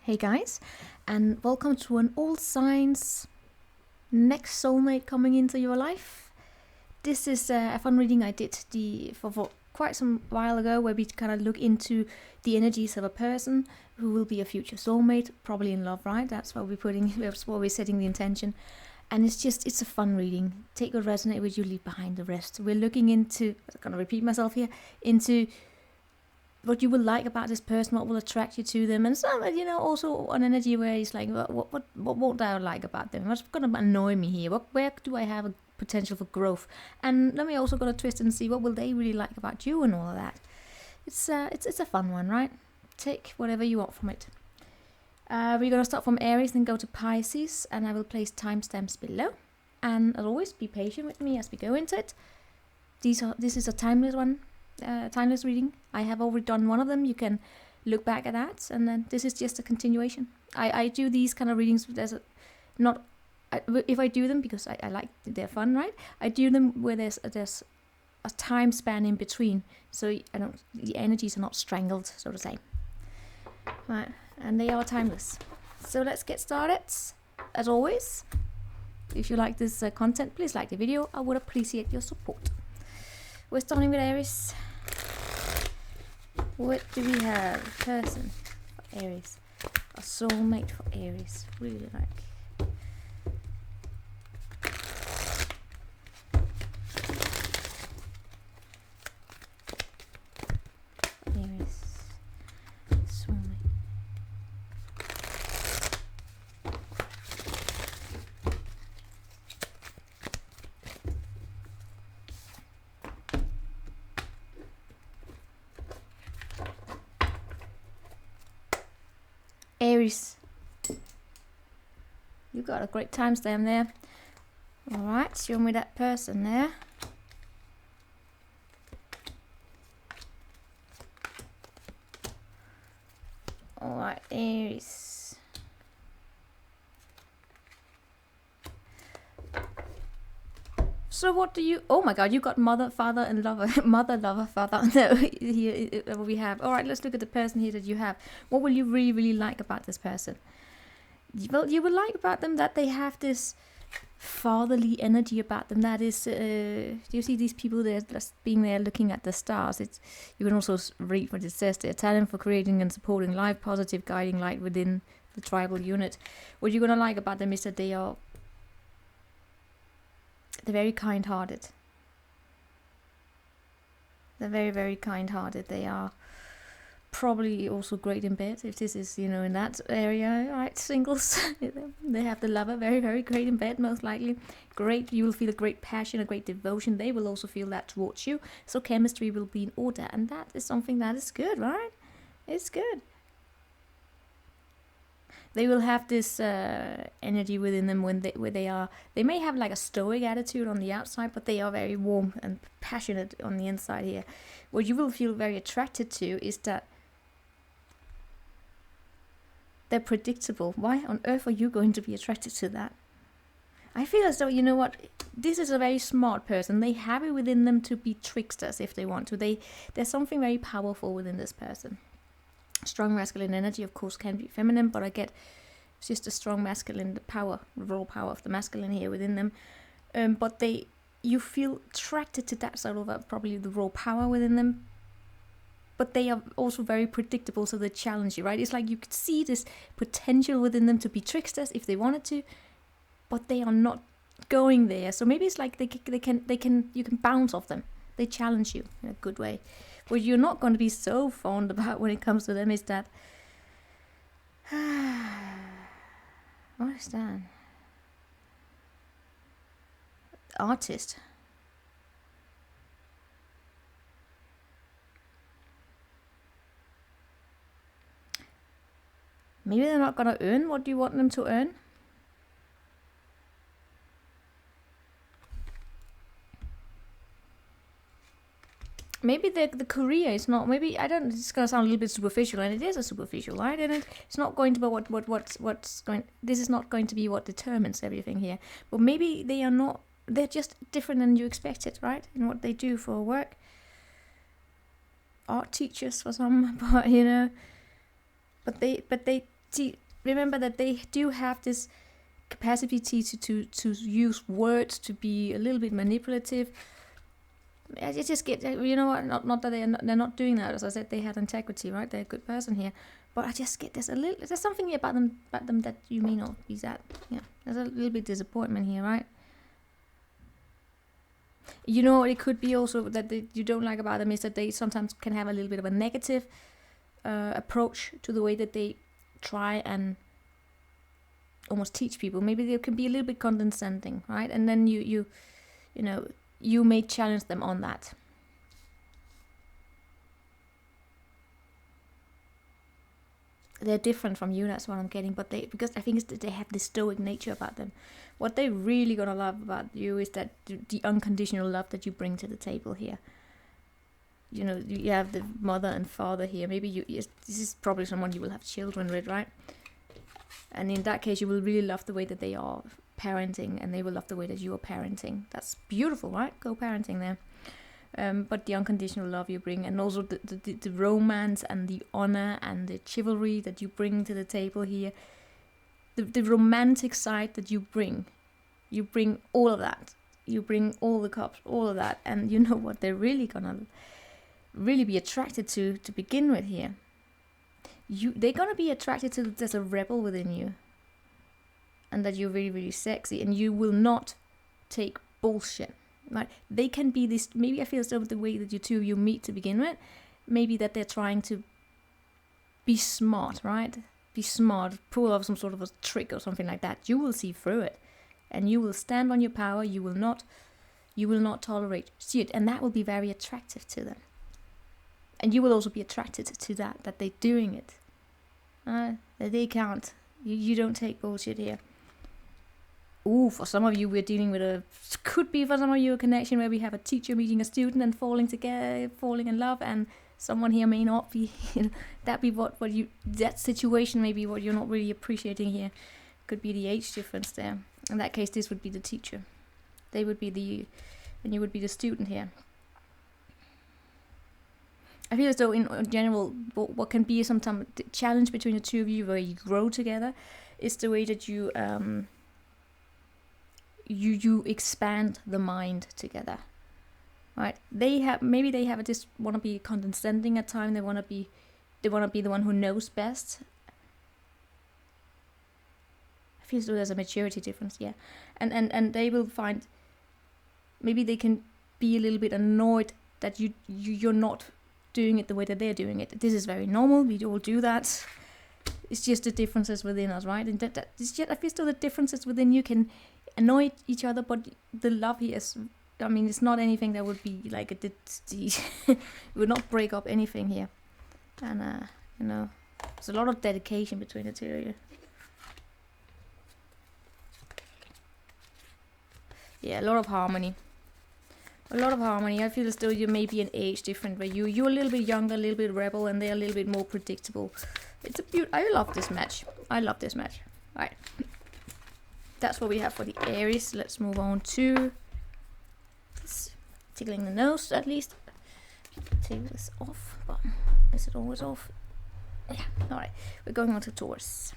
Hey guys, and welcome to an all signs next soulmate coming into your life. This is a fun reading I did for quite some while ago, where we kind of look into the energies of a person who will be a future soulmate, probably in love, right? That's what we're setting the intention. And it's a fun reading. Take what resonates with you, leave behind the rest. We're looking into, I'm gonna repeat myself here, into what you will like about this person, what will attract you to them, and some, also an energy where it's like, what won't I like about them? What's gonna annoy me here? Where do I have a potential for growth? And let me also go to twist and see what will they really like about you and all of that. It's a fun one, right? Take whatever you want from it. We're gonna start from Aries, then go to Pisces, and I will place timestamps below. And as always, be patient with me as we go into it. This is a timeless one. Timeless reading. I have already done one of them. You can look back at that, and then this is just a continuation. I do these kind of readings. If I do them because I like, they're fun, right? I do them where there's a time span in between, so the energies are not strangled, so to say. Right, and they are timeless. So let's get started. As always, if you like this content, please like the video. I would appreciate your support. We're starting with Aries. What do we have? Person for Aries. A soulmate for Aries. Really like. Aries. Soulmate. Aries, you got a great timestamp there. Alright, show me that person there. Alright, Aries. So what do you... Oh my god, you got mother, father, and lover. Mother, lover, father. No, here we have... Alright, let's look at the person here that you have. What will you really, really like about this person? Well, you will like about them that they have this fatherly energy about them. That is... do you see these people there just being there looking at the stars? You can also read what it says there. Talent for creating and supporting life, positive guiding light within the tribal unit. What you're going to like about them is that they're very kind-hearted. They're very, very kind-hearted. They are probably also great in bed, if this is, in that area, right? Singles, they have the lover, very, very great in bed, most likely. Great, you will feel a great passion, a great devotion. They will also feel that towards you. So chemistry will be in order, and that is something that is good, right? It's good. They will have this energy within them where they may have like a stoic attitude on the outside, but they are very warm and passionate on the inside here. What you will feel very attracted to is that they're predictable. Why on earth are you going to be attracted to that? I feel as though, you know what, this is a very smart person. They have it within them to be tricksters if they want to. There's something very powerful within this person. Strong masculine energy, of course, can be feminine, but I get just a strong masculine, the power, the raw power of the masculine here within them. But you feel attracted to that sort of probably the raw power within them. But they are also very predictable, so they challenge you, right? It's like you could see this potential within them to be tricksters if they wanted to, but they are not going there. So maybe it's like you can bounce off them. They challenge you in a good way. What you're not going to be so fond about when it comes to them is that... what is that? Artist. Maybe they're not going to earn what you want them to earn. Maybe the career is not, maybe, I don't, it's going to sound a little bit superficial, and it is a superficial, right? And it's not going to be what's going, this is not going to be what determines everything here. But maybe they are not, they're just different than you expected, right? In what they do for work. Art teachers for some, but but they remember that they do have this capacity to use words to be a little bit manipulative. I just get, you know what, not that they're not doing that. As I said, they had integrity, right? They're a good person here. But I just get there's something here about them that you may not be that. Yeah, there's a little bit disappointment here, right? You know, it could be also that you don't like about them is that they sometimes can have a little bit of a negative approach to the way that they try and almost teach people. Maybe they can be a little bit condescending, right? And then you know, you may challenge them on that. They're different from you, that's what I'm getting, but because I think they have this stoic nature about them. What they really gonna love about you is that the unconditional love that you bring to the table here. You know, you have the mother and father here. Maybe this is probably someone you will have children with, right? And in that case, you will really love the way that they are parenting, and they will love the way that you are parenting. That's beautiful, right? Go parenting there. But the unconditional love you bring, and also the romance and the honor and the chivalry that you bring to the table here, the romantic side that you bring all of that. You bring all the cups, all of that, and you know what they're really gonna really be attracted to begin with here. They're gonna be attracted to that there's a rebel within you, and that you're really, really sexy, and you will not take bullshit. Right? They can be this. Maybe I feel so the way that you meet to begin with. Maybe that they're trying to be smart, right? Be smart, pull off some sort of a trick or something like that. You will see through it, and you will stand on your power. You will not tolerate shit, and that will be very attractive to them. And you will also be attracted to that they're doing it. That they can't. You don't take bullshit here. Ooh, for some of you, we're dealing with could be for some of you a connection where we have a teacher meeting a student and falling in love, and someone here may not be. That be that situation may be what you're not really appreciating here. Could be the age difference there. In that case, this would be the teacher. They would be and you would be the student here. I feel as though in general, what can be sometimes the challenge between the two of you where you grow together is the way that you expand the mind together, right? They just want to be condescending at times. They want to be the one who knows best. I feel as though there's a maturity difference, yeah, and they will find maybe they can be a little bit annoyed that you're not doing it the way that they're doing it. This is very normal. We all do that. It's just the differences within us, right? And it's just, I feel still the differences within you can annoy each other, but the love here is, I mean, it's not anything that would be like it would not break up anything here. And you know, there's a lot of dedication between the two of you. Yeah, a lot of harmony. I feel as though you may be an age different, where you're a little bit younger, a little bit rebel, and they're a little bit more predictable. It's I love this match. Right. That's what we have for the Aries. Let's move on to tickling the nose at least. Take this off. But is it always off? Yeah. All right. We're going on to Taurus.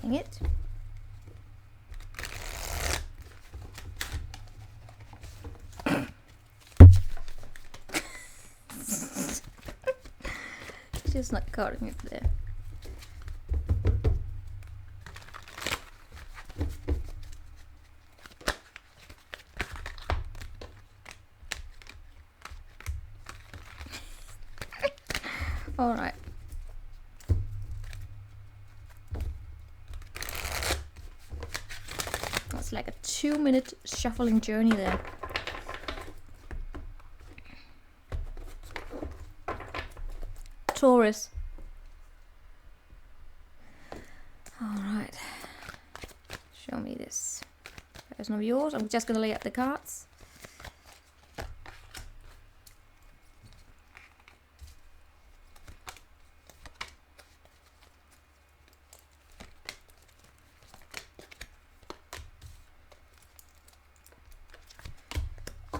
Dang it. Just not cutting it there. All right. It's like a 2-minute shuffling journey there. Taurus. Alright. Show me this. There's none of yours. I'm just going to lay out the cards.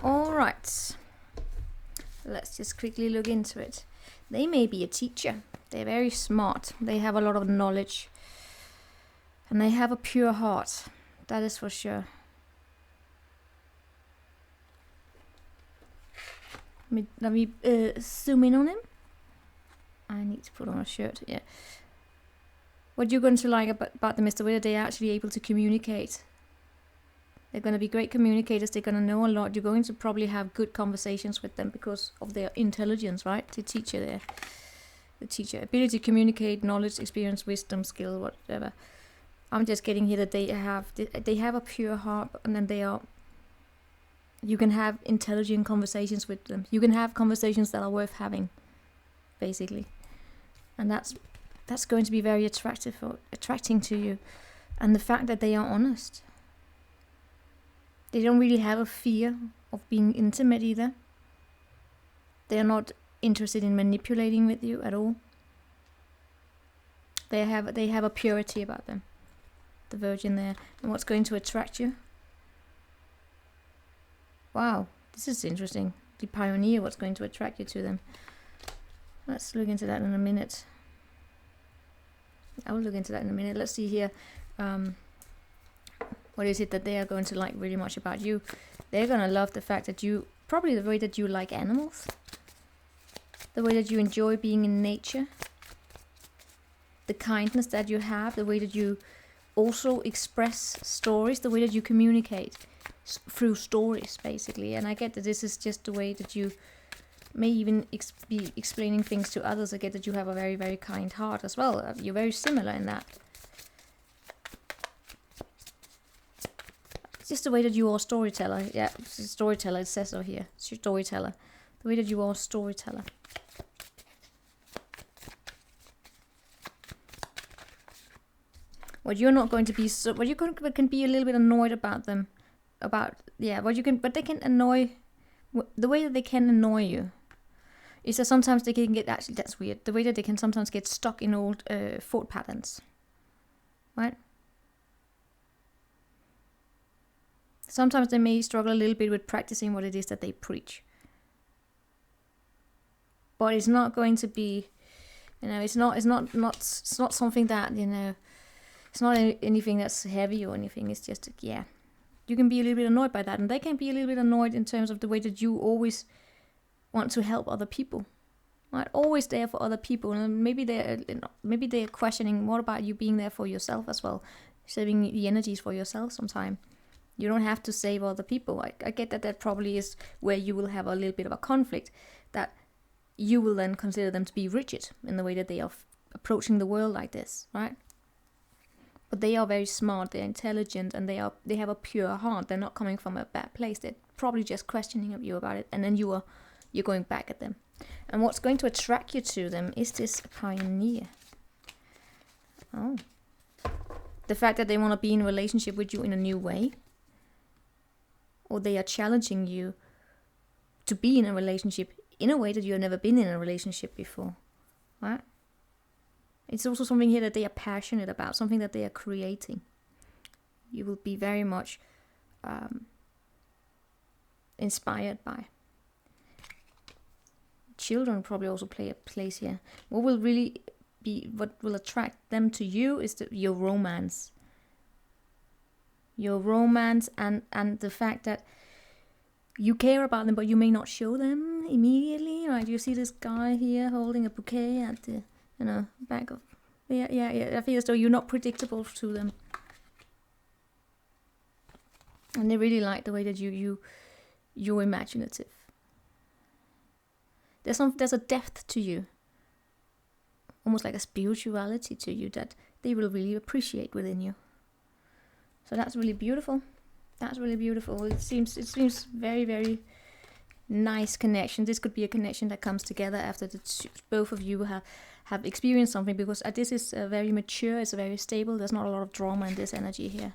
Alright. Let's just quickly look into it. They may be a teacher. They're very smart. They have a lot of knowledge. And they have a pure heart. That is for sure. Let me zoom in on him. I need to put on a shirt. Yeah. What you're going to like about them is the way that they're actually able to communicate. They're going to be great communicators. They're going to know a lot. You're going to probably have good conversations with them because of their intelligence, right? The teacher there. The teacher. Ability to communicate, knowledge, experience, wisdom, skill, whatever. I'm just getting here that they have a pure heart, and then you can have intelligent conversations with them. You can have conversations that are worth having, basically. And that's going to be very attracting to you. And the fact that they are honest. They don't really have a fear of being intimate either. They are not interested in manipulating with you at all. They have a purity about them. The Virgin there. And what's going to attract you? Wow, this is interesting. The Pioneer, what's going to attract you to them? Let's look into that in a minute. I will look into that in a minute. Let's see here. What is it that they are going to like really much about you? They're going to love the fact that probably the way that you like animals. The way that you enjoy being in nature. The kindness that you have. The way that you also express stories. The way that you communicate through stories, basically. And I get that this is just the way that you may even be explaining things to others. I get that you have a very, very kind heart as well. You're very similar in that. Just the way that you are a storyteller. Yeah, storyteller, it says over here. It's your storyteller. The way that you are a storyteller. What you're not going to be what you can be a little bit annoyed about them. But they can annoy, the way that they can annoy you is that sometimes they can get, actually that's weird, the way that they can sometimes get stuck in old thought patterns. Right? Sometimes they may struggle a little bit with practicing what it is that they preach. But it's not going to be, it's not something that, it's not anything that's heavy or anything. It's just, you can be a little bit annoyed by that. And they can be a little bit annoyed in terms of the way that you always want to help other people. Right? Always there for other people. And maybe they're questioning, what about you being there for yourself as well? Saving the energies for yourself sometime. You don't have to save other people. I get that probably is where you will have a little bit of a conflict, that you will then consider them to be rigid in the way that they are approaching the world like this, right? But they are very smart, they're intelligent, and they have a pure heart. They're not coming from a bad place. They're probably just questioning you about it, and then you're going back at them. And what's going to attract you to them is this Pioneer. Oh. The fact that they want to be in a relationship with you in a new way. Or they are challenging you to be in a relationship in a way that you have never been in a relationship before. Right? It's also something here that they are passionate about, something that they are creating. You will be very much inspired by. Children probably also play a place here. What will attract them to you is your romance. Your romance and the fact that you care about them, but you may not show them immediately. Right? You see this guy here holding a bouquet at the back of. Yeah. I feel as though you're not predictable to them, and they really like the way that you're imaginative. There's a depth to you, almost like a spirituality to you that they will really appreciate within you. So that's really beautiful. That's really beautiful. It seems very, very nice connection. This could be a connection that comes together after both of you have experienced something, because this is very mature, it's very stable, there's not a lot of drama in this energy here.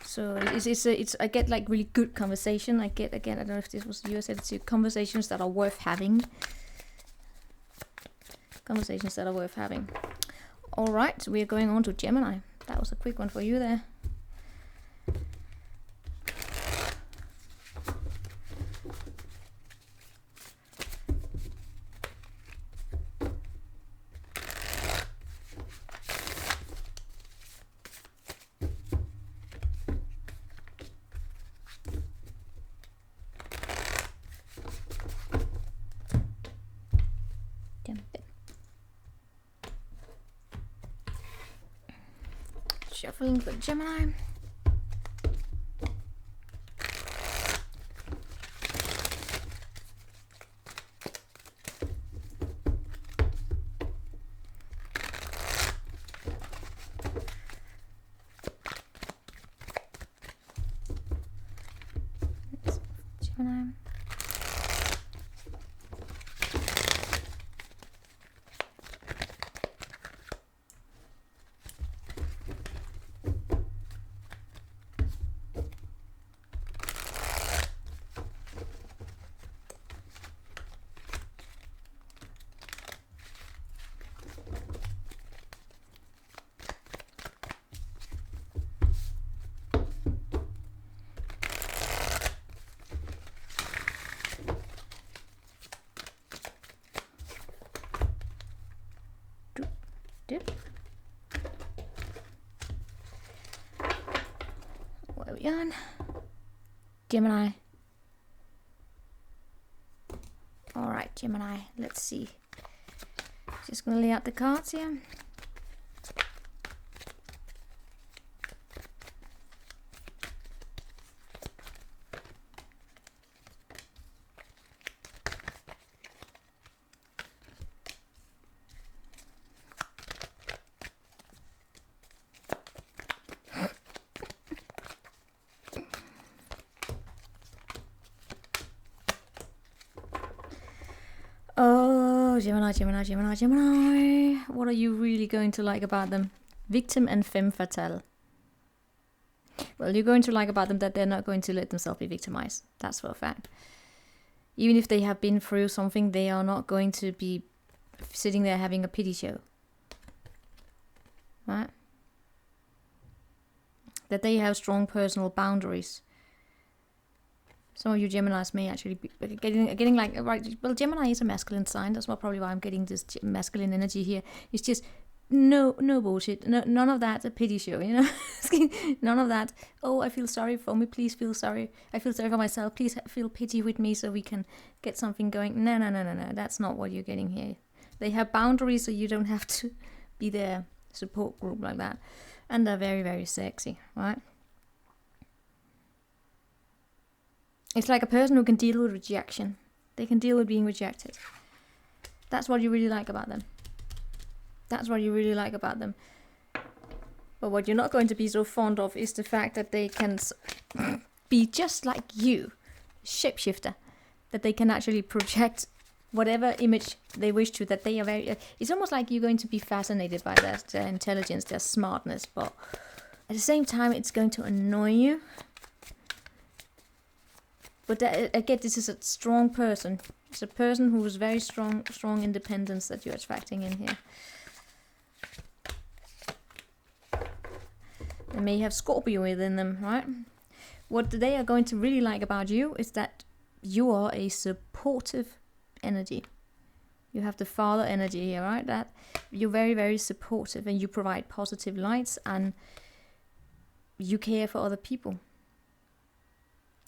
So it's I get like really good conversation. I get, again, I don't know if this was you, I said it's conversations that are worth having. Conversations that are worth having. Alright, we are going on to Gemini. That was a quick one for you there. Shuffling for Gemini. Gemini. Dip. Where are we on? Gemini. Alright, Gemini. Let's see. Just gonna lay out the cards here. Oh, Gemini, Gemini, Gemini, Gemini. What are you really going to like about them? Victim and femme fatale. Well, you're going to like about them that they're not going to let themselves be victimized. That's for a fact. Even if they have been through something, they are not going to be sitting there having a pity show. Right? That they have strong personal boundaries. Some of you Geminis may actually be getting like, right, well, Gemini is a masculine sign. That's probably why I'm getting this masculine energy here. It's just no bullshit. No, none of that a pity show, you know? None of that, oh, I feel sorry for me, please feel sorry. I feel sorry for myself, please feel pity with me so we can get something going. No. That's not what you're getting here. They have boundaries, so you don't have to be their support group like that. And they're very, very sexy, right? It's like a person who can deal with rejection. They can deal with being rejected. That's what you really like about them. That's what you really like about them. But what you're not going to be so fond of is the fact that they can be just like you, shapeshifter. That they can actually project whatever image they wish to. That they are very. It's almost like you're going to be fascinated by their intelligence, their smartness. But at the same time, it's going to annoy you. But again, this is a strong person. It's a person who is very strong independence that you're attracting in here. They may have Scorpio within them, right? What they are going to really like about you is that you are a supportive energy. You have the father energy here, right? That you're very, very supportive and you provide positive lights and you care for other people.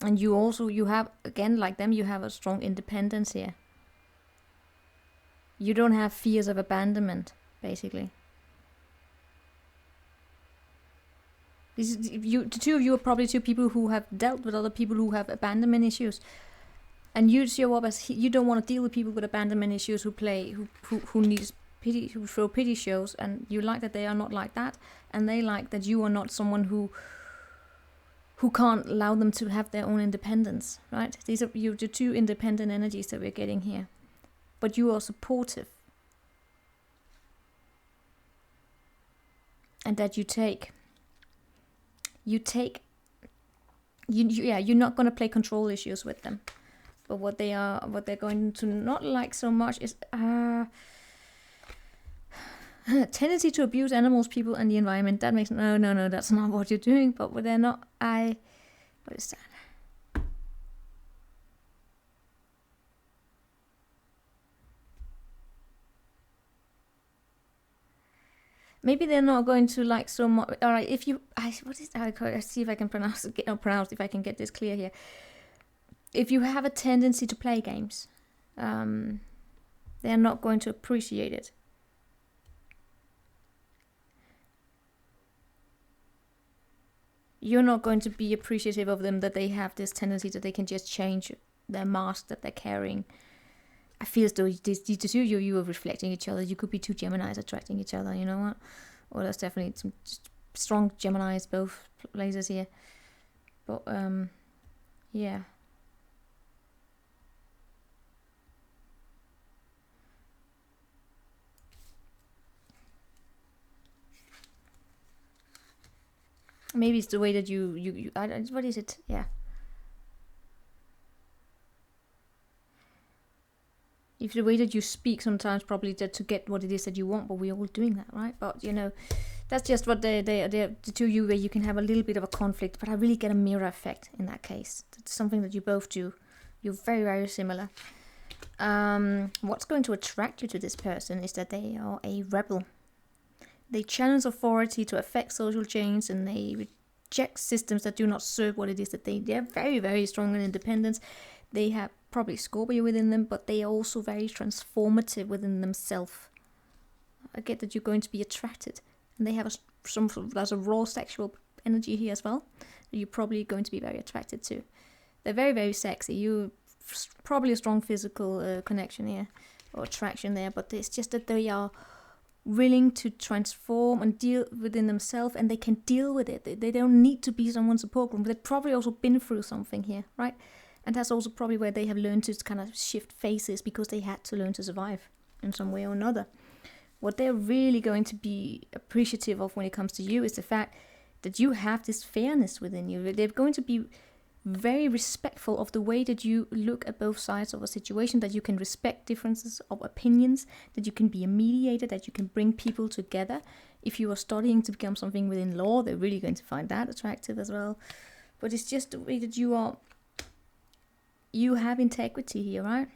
And you have, again, like them, you have a strong independence here. You don't have fears of abandonment, basically. The two of you are probably two people who have dealt with other people who have abandonment issues. And you show up as, you don't want to deal with people with abandonment issues who needs pity, who throw pity shows. And you like that they are not like that. And they like that you are not someone who who can't allow them to have their own independence, right? These are the two independent energies that we're getting here. But you are supportive. And that you're not going to play control issues with them. But what they're going to not like so much is tendency to abuse animals, people, and the environment. That makes no, that's not what you're doing. But they're not. What is that? Maybe they're not going to like so much. All right, if you, what is that? Let's see if I can if I can get this clear here. If you have a tendency to play games, they're not going to appreciate it. You're not going to be appreciative of them, that they have this tendency that they can just change their mask that they're carrying. I feel as though the two you are reflecting each other. You could be two Geminis attracting each other, you know what? Or there's definitely some strong Geminis both places here. But, yeah. Maybe it's the way that you what is it? Yeah. If the way that you speak sometimes, probably to get what it is that you want, but we're all doing that, right? But you know, that's just what they're the two you where you can have a little bit of a conflict, but I really get a mirror effect in that case. It's something that you both do. You're very, very similar. What's going to attract you to this person is that they are a rebel. They challenge authority to affect social change, and they reject systems that do not serve what it is that they're very, very strong and independent. They have probably Scorpio within them, but they are also very transformative within themselves. I get that you're going to be attracted, and they have there's a raw sexual energy here as well that you're probably going to be very attracted to. They're very, very sexy. You probably a strong physical connection here or attraction there, but it's just that they are willing to transform and deal within themselves, and they can deal with it. They don't need to be someone's support group. They've probably also been through something here, right? And that's also probably where they have learned to kind of shift phases, because they had to learn to survive in some way or another. What they're really going to be appreciative of when it comes to you is the fact that you have this fairness within you. They're going to be very respectful of the way that you look at both sides of a situation, that you can respect differences of opinions, that you can be a mediator, that you can bring people together. If you are studying to become something within law, they're really going to find that attractive as well. But it's just the way that you have integrity here, right?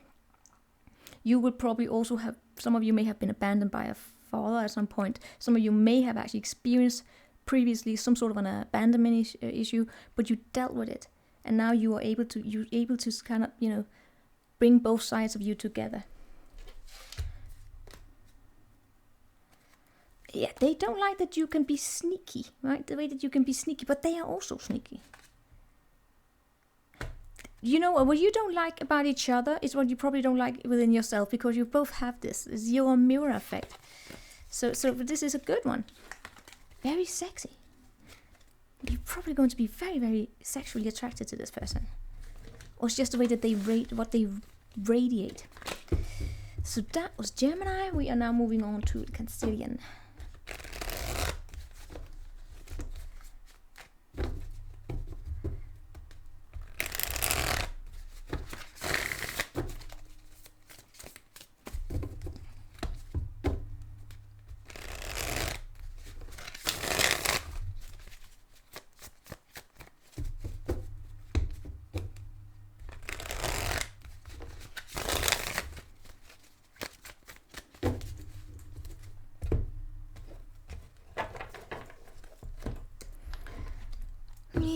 You will probably also have, some of you may have been abandoned by a father at some point. Some of you may have actually experienced previously some sort of an abandonment issue, but you dealt with it. And now you're able to kind of, you know, bring both sides of you together. Yeah, they don't like that you can be sneaky, right? The way that you can be sneaky, but they are also sneaky. You know, what you don't like about each other is what you probably don't like within yourself, because you both have this. It's your mirror effect. So this is a good one. Very sexy. You're probably going to be very, very sexually attracted to this person. Or it's just the way that they radiate. So that was Gemini. We are now moving on to Cancerian.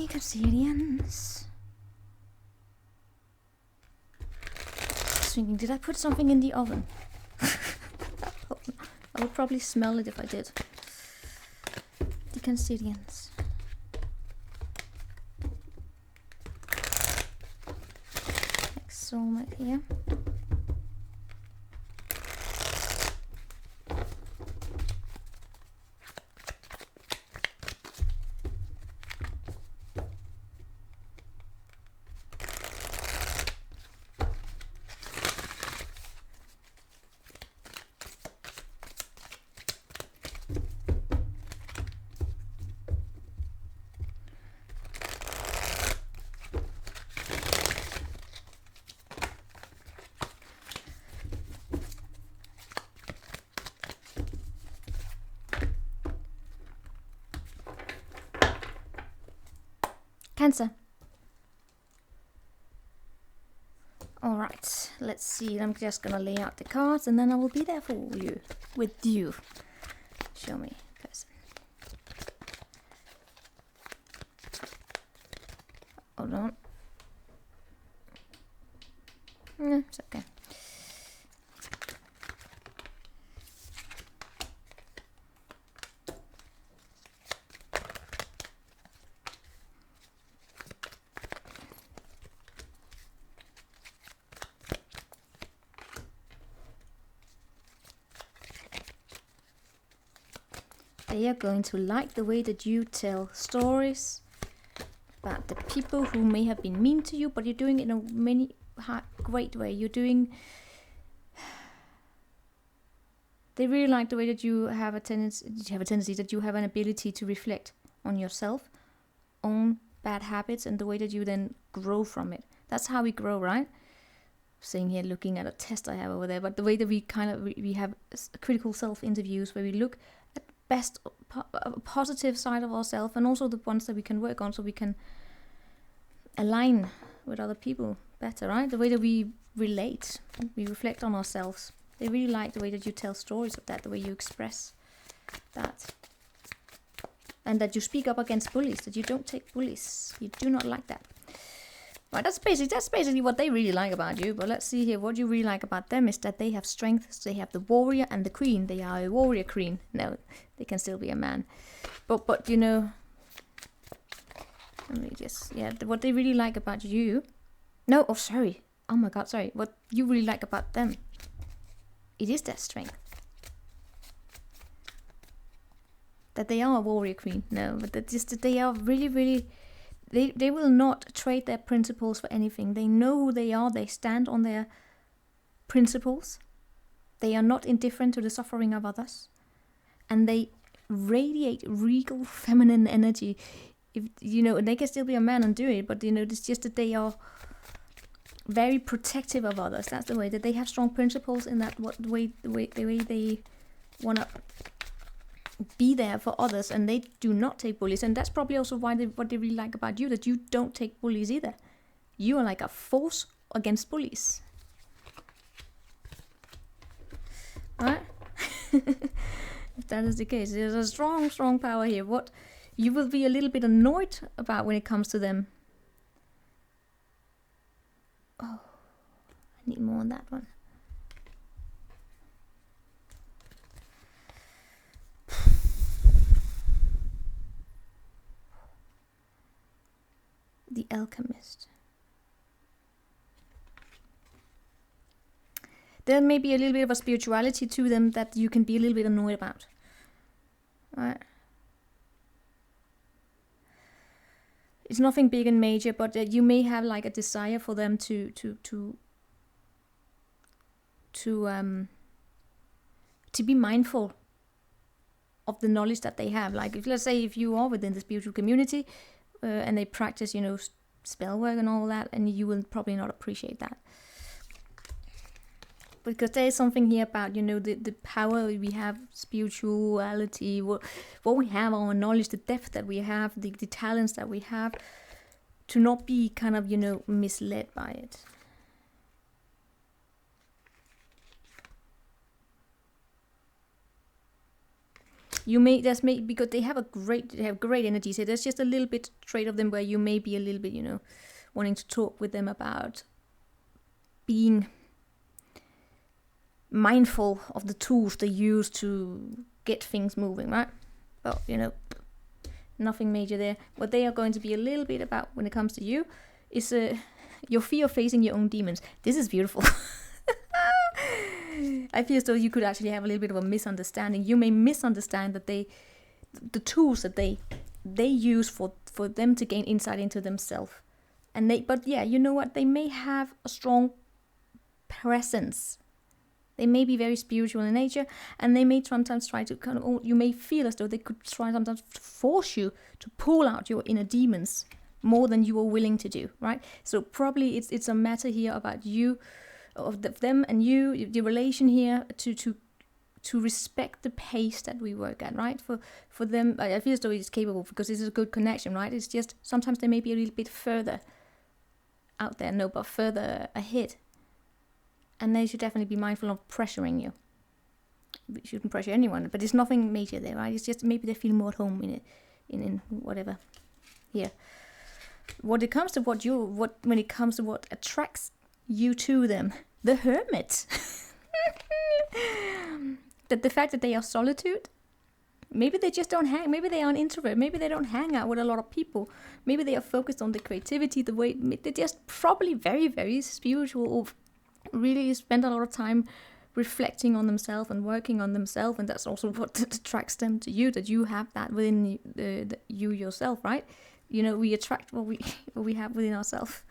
Cancerians. Thinking, did I put something in the oven? I would probably smell it if I did. The Cancerians. Next Soulmate here. Cancer. Alright, let's see. I'm just gonna lay out the cards and then I will be there for you. With you. Show me, person. Hold on. No, it's okay. They are going to like the way that you tell stories about the people who may have been mean to you, but you're doing it in a great way. You're doing... They really like the way that you have a tendency that you have an ability to reflect on yourself, own bad habits, and the way that you then grow from it. That's how we grow, right? Sitting here looking at a test I have over there, but the way that we have critical self-interviews where we look at best positive side of ourselves and also the ones that we can work on so we can align with other people better, right? The way that we relate, we reflect on ourselves. They really like the way that you tell stories of that, the way you express that. And that you speak up against bullies, that you don't take bullies. You do not like that. Right, that's basically what they really like about you. But let's see here. What you really like about them is that they have strength. So they have the warrior and the queen. They are a warrior queen. No, they can still be a man. But you know, let me just, yeah, what they really like about you. No, oh, sorry. Oh my God, sorry. What you really like about them. It is their strength. That they are a warrior queen. No, but that just that they are really, they will not trade their principles for anything. They know who they are. They stand on their principles. They are not indifferent to the suffering of others. And they radiate regal feminine energy. If you know, they can still be a man and do it, but you know, it's just that they are very protective of others. That's the way that they have strong principles in that the way they want to be there for others, and they do not take bullies. And that's probably also why what they really like about you, that you don't take bullies either. You are like a force against bullies. Alright? If that is the case, there's a strong power here. What you will be a little bit annoyed about when it comes to them. Oh, I need more on that one. The Alchemist. There may be a little bit of a spirituality to them that you can be a little bit annoyed about. Right? It's nothing big and major, but you may have like a desire for them to be mindful of the knowledge that they have. Like, if let's say if you are within the spiritual community and they practice, you know, spell work and all that, and you will probably not appreciate that. Because there is something here about, you know, the power we have, spirituality, what we have, our knowledge, the depth that we have, the talents that we have, to not be kind of, you know, misled by it. You may, because they have great energy. So there's just a little bit trait of them where you may be a little bit, you know, wanting to talk with them about being mindful of the tools they use to get things moving, right? But, you know, nothing major there. What they are going to be a little bit about when it comes to you is your fear of facing your own demons. This is beautiful. I feel as though you could actually have a little bit of a misunderstanding. You may misunderstand that the tools that they use for them to gain insight into themselves. But yeah, you know what? They may have a strong presence. They may be very spiritual in nature, and they may sometimes try to you may feel as though they could try sometimes to force you to pull out your inner demons more than you are willing to do, right? So probably it's a matter here about you, of them and you, the relation here, to to respect the pace that we work at, right? For them, I feel as though it's capable because it's a good connection, right? It's just sometimes they may be a little bit further out there, no, but further ahead. And they should definitely be mindful of pressuring you. You shouldn't pressure anyone, but there's nothing major there, right? It's just maybe they feel more at home in it, in whatever. Here, when it comes to when it comes to what attracts you to them, the Hermit. That the fact that they are solitude. Maybe they just don't hang. Maybe they are an introvert. Maybe they don't hang out with a lot of people. Maybe they are focused on the creativity. The way they're just probably very, very spiritual, or really spend a lot of time reflecting on themselves and working on themselves, and that's also what attracts them to you. That you have that within you yourself, right? You know, we attract what we have within ourselves.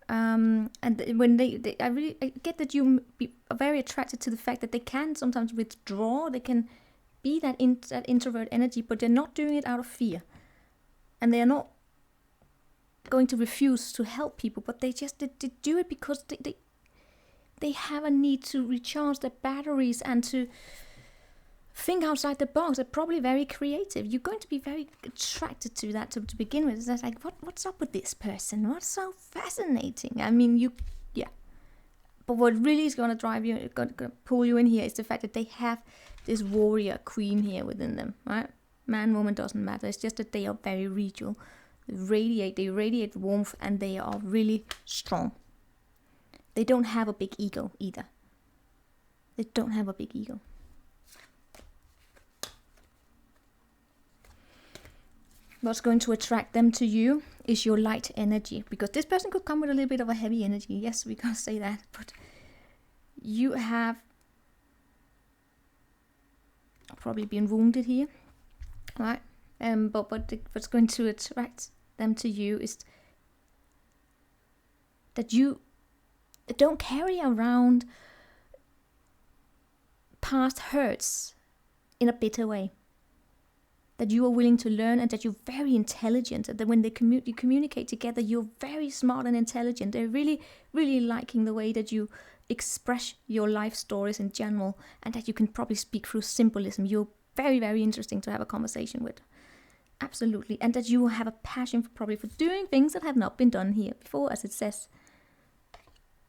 And when I get that you are very attracted to the fact that they can sometimes withdraw. They can be that introvert energy, but they're not doing it out of fear, and they are not going to refuse to help people. But they do it because they have a need to recharge their batteries and to think outside the box. They're probably very creative. You're going to be very attracted to that to begin with. It's like, what's up with this person? What's so fascinating? I mean, yeah. But what really is going to drive you, going to pull you in here, is the fact that they have this warrior queen here within them, right? Man, woman, doesn't matter. It's just that they are very regal. They radiate warmth, and they are really strong. They don't have a big ego either. They don't have a big ego. What's going to attract them to you is your light energy, because this person could come with a little bit of a heavy energy. Yes, we can't say that, but you have probably been wounded here, right? But what's going to attract them to you is that you don't carry around past hurts in a bitter way. That you are willing to learn, and that you're very intelligent, and that when you communicate together, you're very smart and intelligent. They're really, really liking the way that you express your life stories in general, and that you can probably speak through symbolism. You're very, very interesting to have a conversation with. Absolutely. And that you have a passion for doing things that have not been done here before, as it says.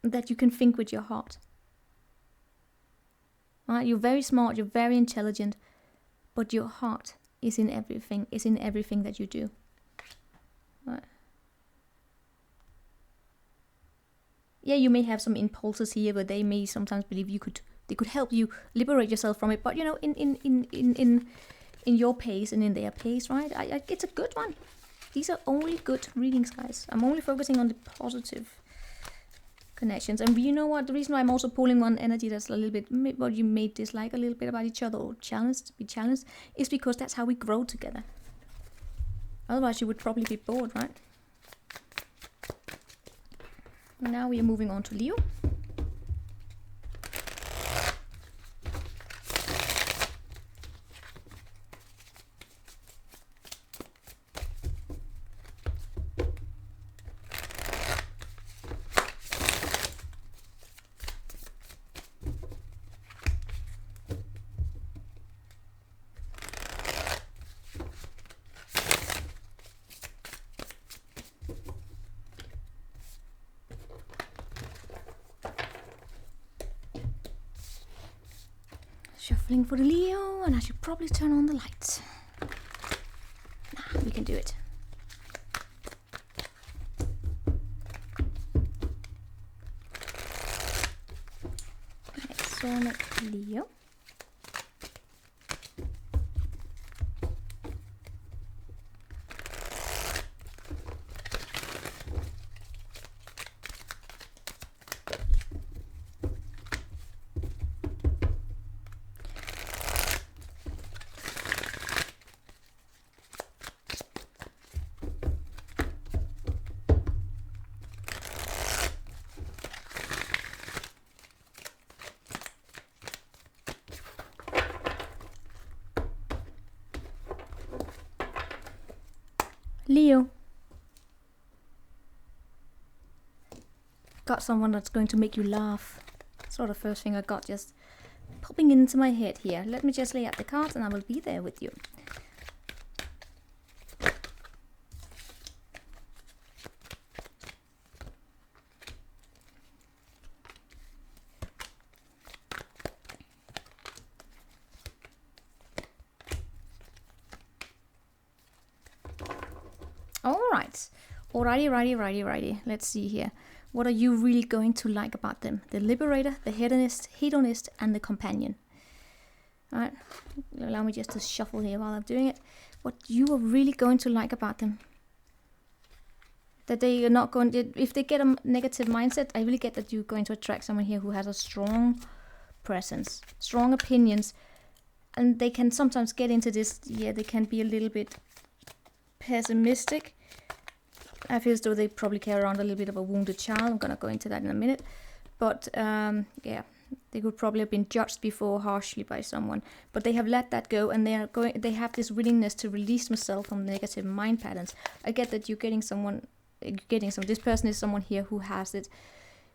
That you can think with your heart. Right? You're very smart, you're very intelligent, but your heart is in everything that you do. Right. Yeah, you may have some impulses here, but they may sometimes believe they could help you liberate yourself from it. But you know, in your pace and in their pace, right? It's a good one. These are only good readings, guys. I'm only focusing on the positive connections. And you know what? The reason why I'm also pulling one energy that's a little bit what you may dislike a little bit about each other, or be challenged, is because that's how we grow together. Otherwise, you would probably be bored, right? Now we are moving on to Leo. Shuffling for the Leo, and I should probably turn on the lights. Nah, we can do it. Okay, Soulmate Leo. Leo. Got someone that's going to make you laugh. Sort of first thing I got, just popping into my head here. Let me just lay out the cards and I will be there with you. Alrighty. Let's see here. What are you really going to like about them? The liberator, the hedonist, and the companion. Alright, allow me just to shuffle here while I'm doing it. What you are really going to like about them. That they are not going to, if they get a negative mindset, I really get that you're going to attract someone here who has a strong presence, strong opinions, and they can sometimes get into this, they can be a little bit pessimistic. I feel as though they probably carry around a little bit of a wounded child. I'm going to go into that in a minute. But, they could probably have been judged before harshly by someone. But they have let that go, and they have this willingness to release themselves from negative mind patterns. I get that this person is someone here who has it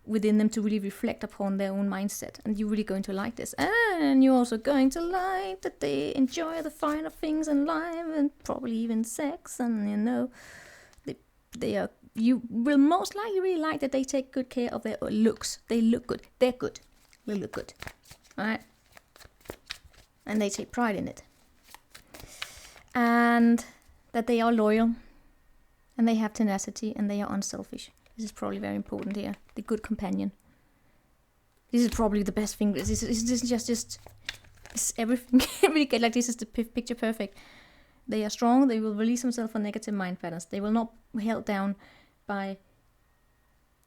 within them to really reflect upon their own mindset. And you're really going to like this. And you're also going to like that they enjoy the finer things in life, and probably even sex, and you will most likely really like that they take good care of their looks. They look good. They're good. They look good. Alright? And they take pride in it. And that they are loyal. And they have tenacity. And they are unselfish. This is probably very important here. The good companion. This is probably the best thing. This is just everything. Really get like this is the picture perfect. They are strong. They will release themselves from negative mind patterns. They will not be held down by,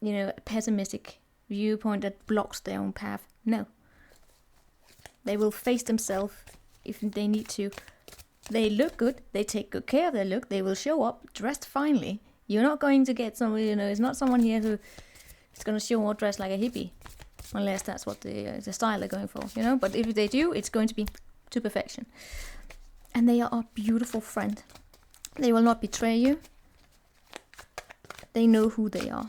a pessimistic viewpoint that blocks their own path. No. They will face themselves if they need to. They look good. They take good care of their look. They will show up dressed finely. You're not going to get someone, it's not someone here who is going to show up dressed like a hippie. Unless that's what the style they're going for, But if they do, it's going to be to perfection. And they are a beautiful friend. They will not betray you. They know who they are.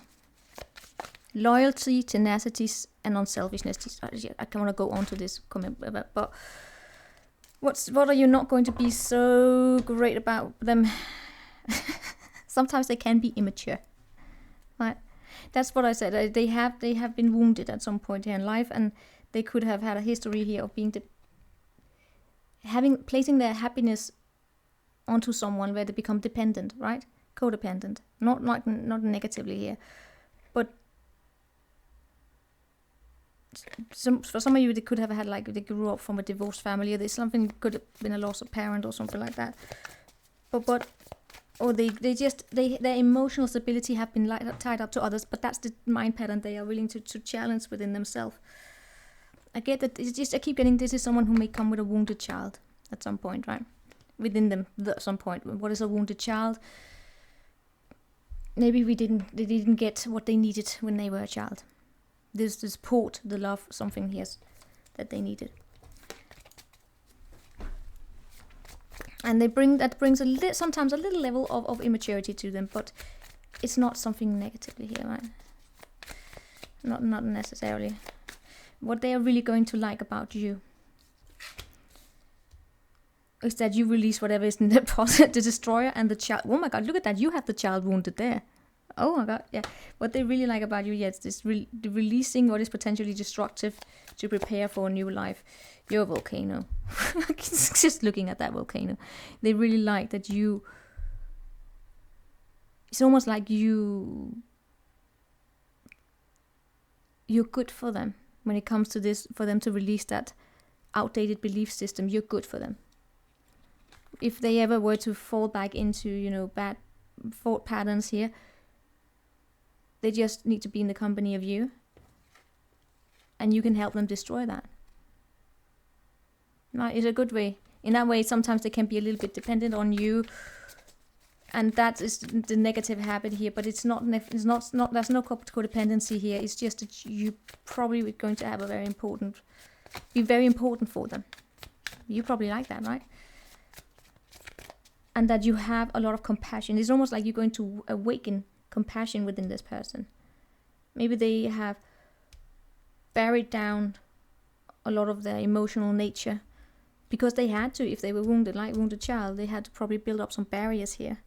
Loyalty, tenacity, and unselfishness. I want to go on to this comment, but what are you not going to be so great about them? Sometimes they can be immature, right? That's what I said. They have been wounded at some point here in life, and they could have had a history here of being placing their happiness onto someone where they become dependent, right? Codependent. Not negatively here, but for some of you, they could have had they grew up from a divorced family, or there's something could have been a loss of parent or something like that. Or their emotional stability have been tied up to others, but that's the mind pattern they are willing to challenge within themselves. I get that. I keep getting this is someone who may come with a wounded child at some point, right? Within them at some point. What is a wounded child? Maybe they didn't get what they needed when they were a child. There's the support, the love, something here that they needed. And brings sometimes a little level of immaturity to them, but it's not something negatively here, right? Not necessarily. What they are really going to like about you is that you release whatever is in the deposit, the destroyer and the child. Oh my god, look at that. You have the child wounded there. Oh my god, yeah. What they really like about you, it's this the releasing what is potentially destructive to prepare for a new life. You're a volcano. Just looking at that volcano. They really like that you... It's almost like you're good for them. When it comes to this, for them to release that outdated belief system, you're good for them. If they ever were to fall back into, bad thought patterns here, they just need to be in the company of you. And you can help them destroy that. Right? It's a good way. In that way, sometimes they can be a little bit dependent on you. And that is the negative habit here, but it's not. There's no codependency here. It's just that you probably are going to have be very important for them. You probably like that, right? And that you have a lot of compassion. It's almost like you're going to awaken compassion within this person. Maybe they have buried down a lot of their emotional nature, because they had to. If they were wounded, like wounded child, they had to probably build up some barriers here.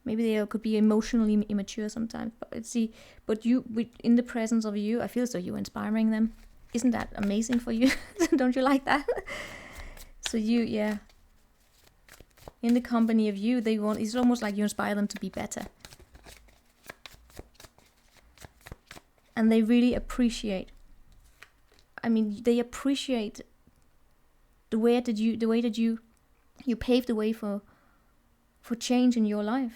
Maybe they could be emotionally immature sometimes. But in the presence of you, I feel as though you're inspiring them. Isn't that amazing for you? Don't you like that? So in the company of you, it's almost like you inspire them to be better. And they really appreciate. They appreciate the way that you paved the way for change in your life.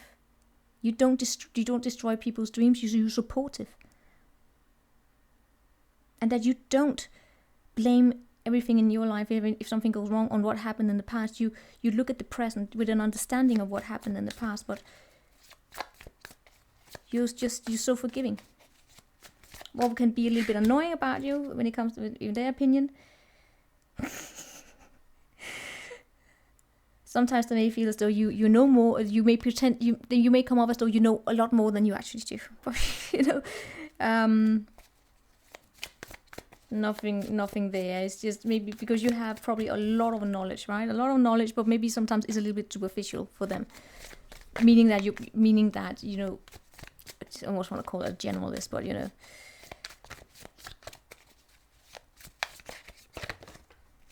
You don't destroy people's dreams. You're supportive, and that you don't blame everything in your life if something goes wrong on what happened in the past. You look at the present with an understanding of what happened in the past, but you're so forgiving. What can be a little bit annoying about you when it comes to in their opinion. Sometimes they may feel as though you know more. You may pretend you may come off as though you know a lot more than you actually do. Nothing there. It's just maybe because you have probably a lot of knowledge, right? A lot of knowledge, but maybe sometimes it's a little bit superficial for them. Meaning that I almost want to call it a generalist, but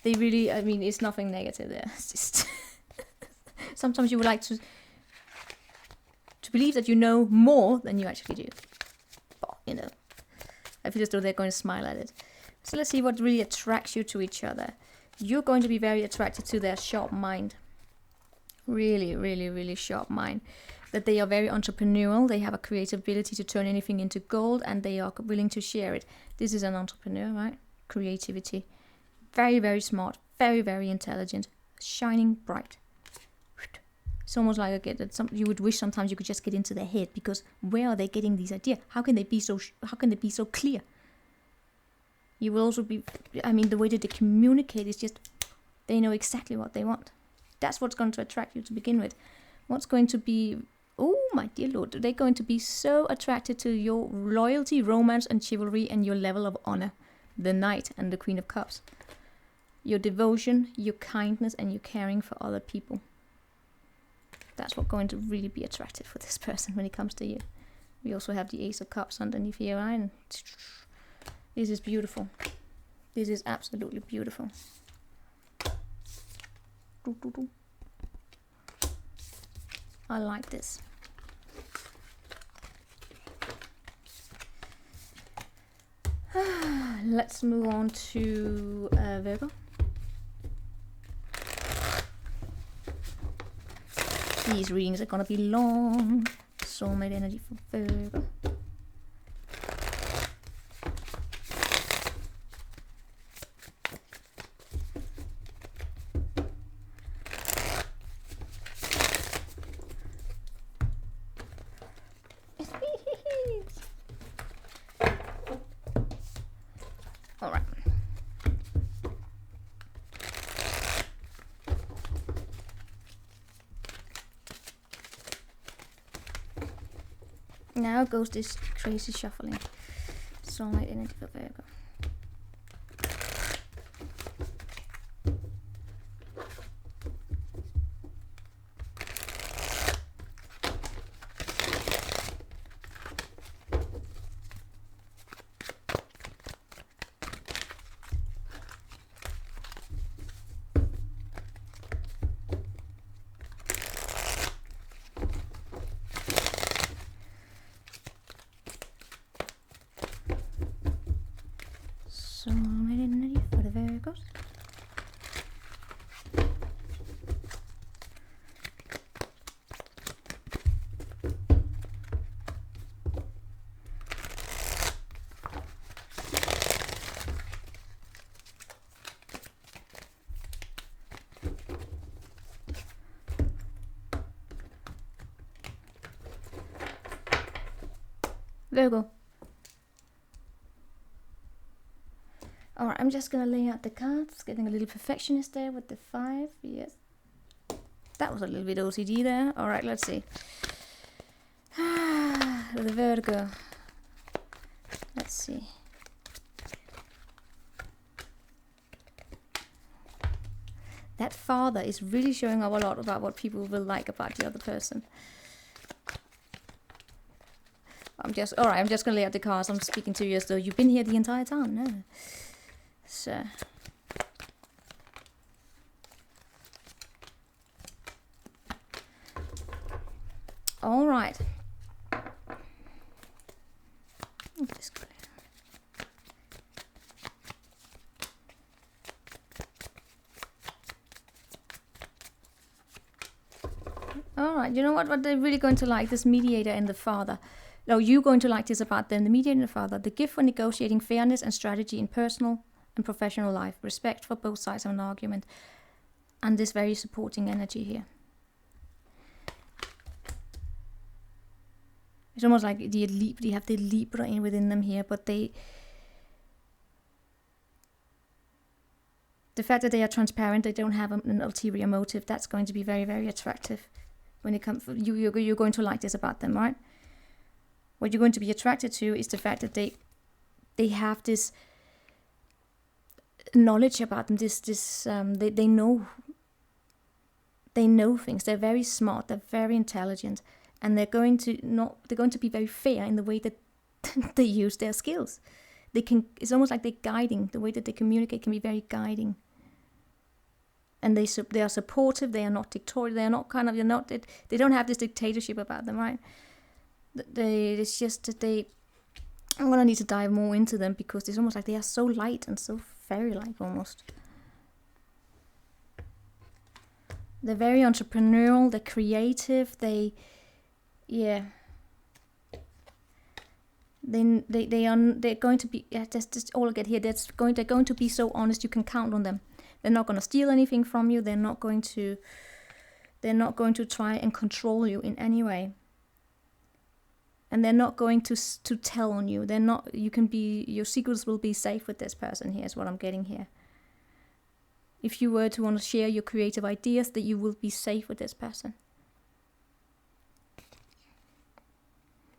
they really. It's nothing negative there. It's just. Sometimes you would like to believe that you know more than you actually do. But, I feel as though they're going to smile at it. So let's see what really attracts you to each other. You're going to be very attracted to their sharp mind. Really, really, really sharp mind. That they are very entrepreneurial. They have a creative ability to turn anything into gold, and they are willing to share it. This is an entrepreneur, right? Creativity. Very, very smart. Very, very intelligent. Shining bright. It's almost like you would wish sometimes you could just get into their head, because where are they getting these ideas? How can they be so clear? You will also be. The way that they communicate is just they know exactly what they want. That's what's going to attract you to begin with. What's going to be? Oh my dear Lord, they're going to be so attracted to your loyalty, romance, and chivalry, and your level of honor. The Knight and the Queen of Cups. Your devotion, your kindness, and your caring for other people. That's what's going to really be attractive for this person when it comes to you. We also have the Ace of Cups underneath here, right? And this is beautiful. This is absolutely beautiful. I like this. Let's move on to Virgo. These readings are going to be long. Soulmate energy for Virgo. All right. Now goes this crazy shuffling. Soulmate energy for Virgo. Soulmate energy for the Virgos. Virgo. Alright, I'm just gonna lay out the cards. Getting a little perfectionist there with the 5. Yes. That was a little bit OCD there. Alright, let's see. The Virgo. Let's see. That father is really showing up a lot about what people will like about the other person. I'm just gonna lay out the cards. I'm speaking to you as though you've been here the entire time. No. So. All right. All right, you know what they're really going to like, this mediator and the father. No, you're going to like this about them, the mediator and the father. The gift for negotiating fairness and strategy in personal and professional life. Respect for both sides of an argument. And this very supporting energy here. It's almost like they have the Libra in within them here, but the fact that they are transparent, they don't have an ulterior motive, that's going to be very, very attractive. When it comes, you're going to like this about them, right? What you're going to be attracted to is the fact that they have this knowledge about them. They know things. They're very smart. They're very intelligent, and they're going to be very fair in the way that they use their skills. It's almost like they're guiding. The way that they communicate can be very guiding. And they are supportive. They are not dictatorial. They are not they don't have this dictatorship about them, right? It's just that I'm gonna need to dive more into them, because it's almost like they are so light and so fairy-like almost. They're very entrepreneurial. They're creative. They're going to be. Yeah, that's all I get here. They're going to be so honest. You can count on them. They're not going to steal anything from you. They're not going to try and control you in any way. And they're not going to tell on you. Your secrets will be safe with this person here, is what I'm getting here. If you were to want to share your creative ideas, that you will be safe with this person.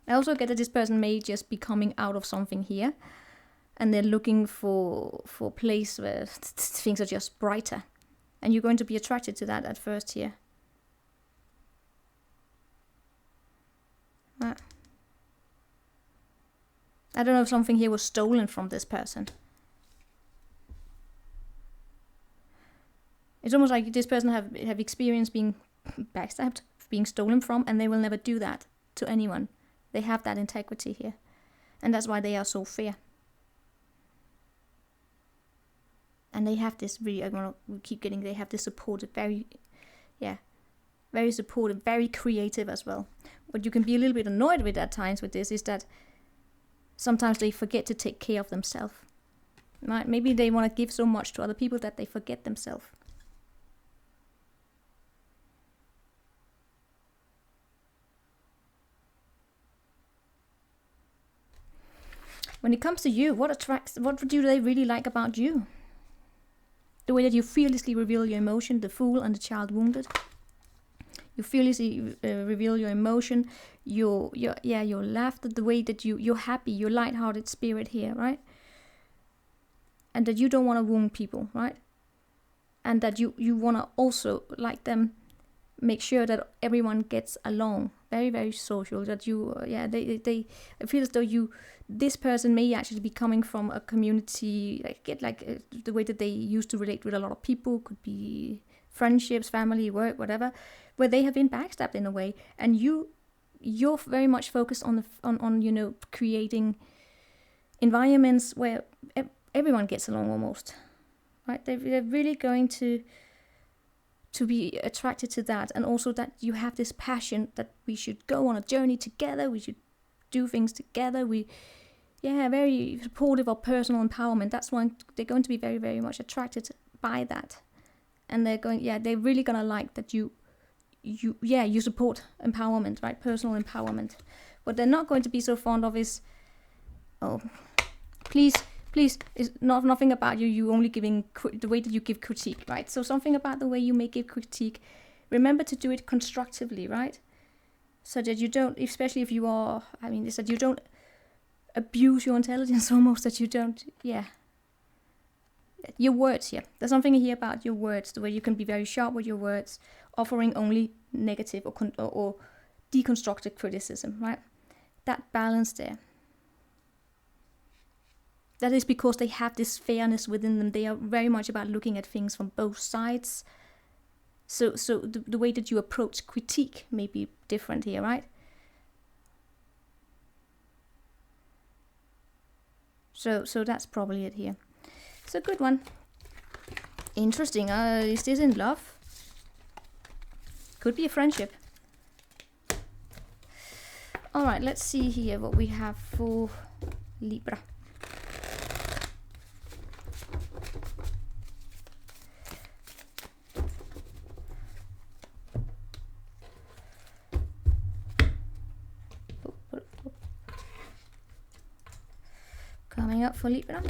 I also get that this person may just be coming out of something here, and they're looking for a place where things are just brighter. And you're going to be attracted to that at first here. I don't know if something here was stolen from this person. It's almost like this person have experienced being backstabbed, being stolen from, and they will never do that to anyone. They have that integrity here. And that's why they are so fair. And they have this really, they have this supportive, very supportive, very creative as well. What you can be a little bit annoyed with at times with this is that sometimes they forget to take care of themselves. Right? Maybe they want to give so much to other people that they forget themselves. When it comes to you, what do they really like about you? The way that you fearlessly reveal your emotion, the fool and the child wounded. You fearlessly reveal your emotion, your laughter, the way that you're happy, your light-hearted spirit here, right? And that you don't want to wound people, right? And that you want to also, like them, make sure that everyone gets along. Very, very social. That I feel as though this person may actually be coming from a community, the way that they used to relate with a lot of people, could be friendships, family, work, whatever, where they have been backstabbed in a way, and you're very much focused on creating environments where everyone gets along almost, right? They're really going to be attracted to that, and also that you have this passion that we should go on a journey together, we should do things together, very supportive of personal empowerment. That's why they're going to be very, very much attracted by that. And they're really gonna like that you support empowerment, right? Personal empowerment. What they're not going to be so fond of is, please, it's nothing about you only giving the way that you give critique, right? So something about the way you may give critique, remember to do it constructively, right? So that you don't, especially if you are, is that you don't abuse your intelligence almost, that you don't, Your words here. There's something here about your words, the way you can be very sharp with your words, offering only negative or deconstructed criticism, right? That balance there. That is because they have this fairness within them. They are very much about looking at things from both sides. So the way that you approach critique may be different here, right? So that's probably it here. It's a good one. Interesting. Is this in love? Could be a friendship. All right, let's see here what we have for Libra. Coming up for Libra.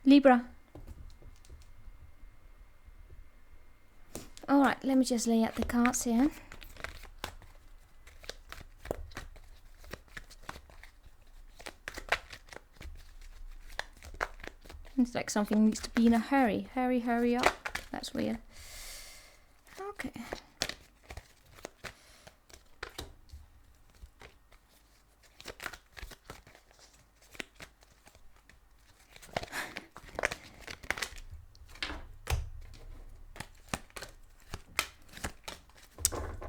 Libra. All right, let me just lay out the cards here. It's like something needs to be in a hurry. Hurry up. That's weird. Okay.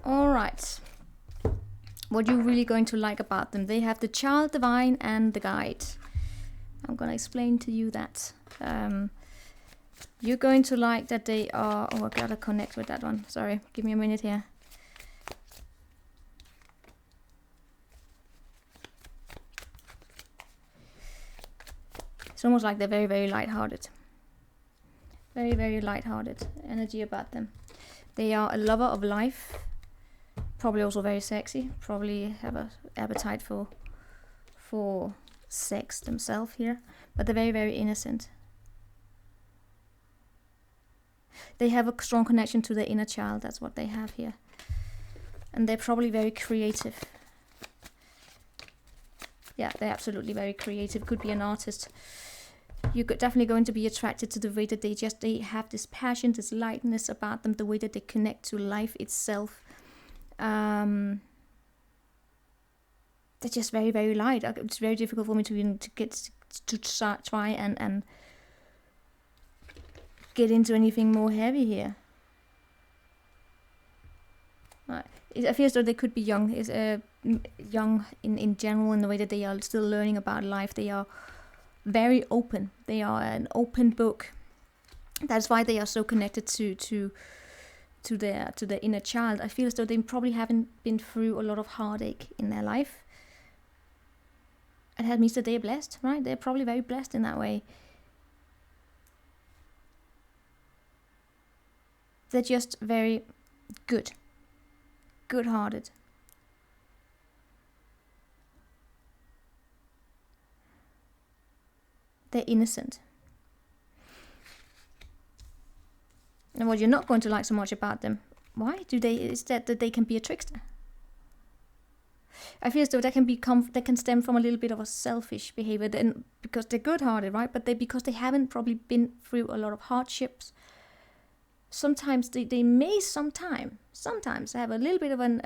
All right. What you're really going to like about them? They have the Child Divine and the Guide. I'm going to explain to you that. You're going to like that they are... Oh, I gotta connect with that one. Sorry, give me a minute here. It's almost like they're very, very light-hearted. Very, very light-hearted energy about them. They are a lover of life. Probably also very sexy. Probably have an appetite for sex themselves here. But they're very, very innocent. They have a strong connection to their inner child. That's what they have here. And they're probably very creative. Yeah, they're absolutely very creative. Could be an artist. You're definitely going to be attracted to the way that they have this passion, this lightness about them, the way that they connect to life itself. They're just very, very light. It's very difficult for me to try and get into anything more heavy here. I feel as though they could be young. Young in general, in the way that they are still learning about life. They are very open. They are an open book. That's why they are so connected to their inner child. I feel as though they probably haven't been through a lot of heartache in their life. And that means that they're blessed, right? They're probably very blessed in that way. They're just very good-hearted. They're innocent. And what you're not going to like so much about them, is that they can be a trickster. I feel as though that can stem from a little bit of a selfish behavior, then because they're good-hearted, right? But because they haven't probably been through a lot of hardships. sometimes they may sometimes have a little bit of an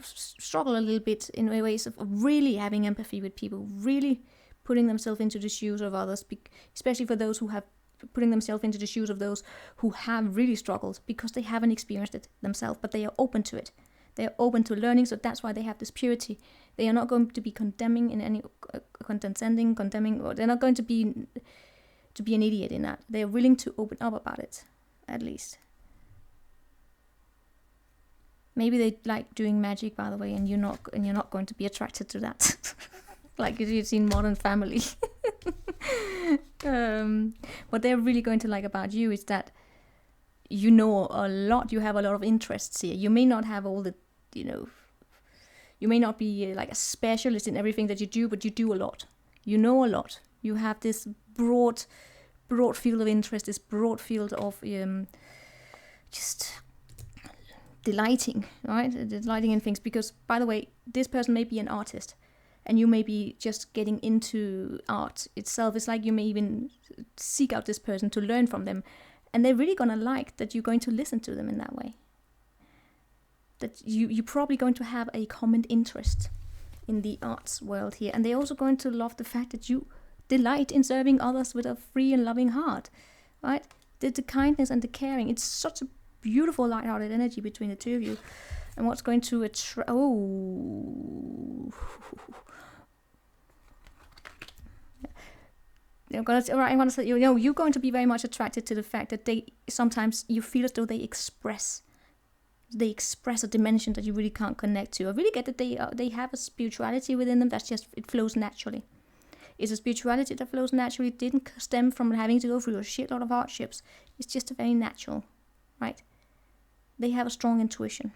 struggle a little bit in ways of really having empathy with people, really putting themselves into the shoes of others, especially for those who have putting themselves into the shoes of those who have really struggled because they haven't experienced it themselves, but they are open to it. They are open to learning, so that's why they have this purity. They are not going to be condemning in any condemning, or they're not going to be an idiot in that. They are willing to open up about it, at least. Maybe they like doing magic, by the way, and you're not going to be attracted to that, like you've seen Modern Family. What they're really going to like about you is that you know a lot. You have a lot of interests here. You may not have all the, you may not be like a specialist in everything that you do, but you do a lot. You know a lot. You have this broad field of interest, this broad field of just delighting, right? Delighting in things. Because, by the way, this person may be an artist, and you may be just getting into art itself. It's like you may even seek out this person to learn from them, and they're really gonna like that you're going to listen to them in that way. That you're probably going to have a common interest in the arts world here, and they're also going to love the fact that you delight in serving others with a free and loving heart, right? The kindness and the caring. It's such a beautiful light-hearted energy between the two of you. And what's going to attract... Oh... I want to say, you're going to be very much attracted to the fact that they sometimes you feel as though they express a dimension that you really can't connect to. I really get that they have a spirituality within them that's just, it flows naturally. It's a spirituality that flows naturally. It didn't stem from having to go through a shitload of hardships. It's just a very natural, right? They have a strong intuition.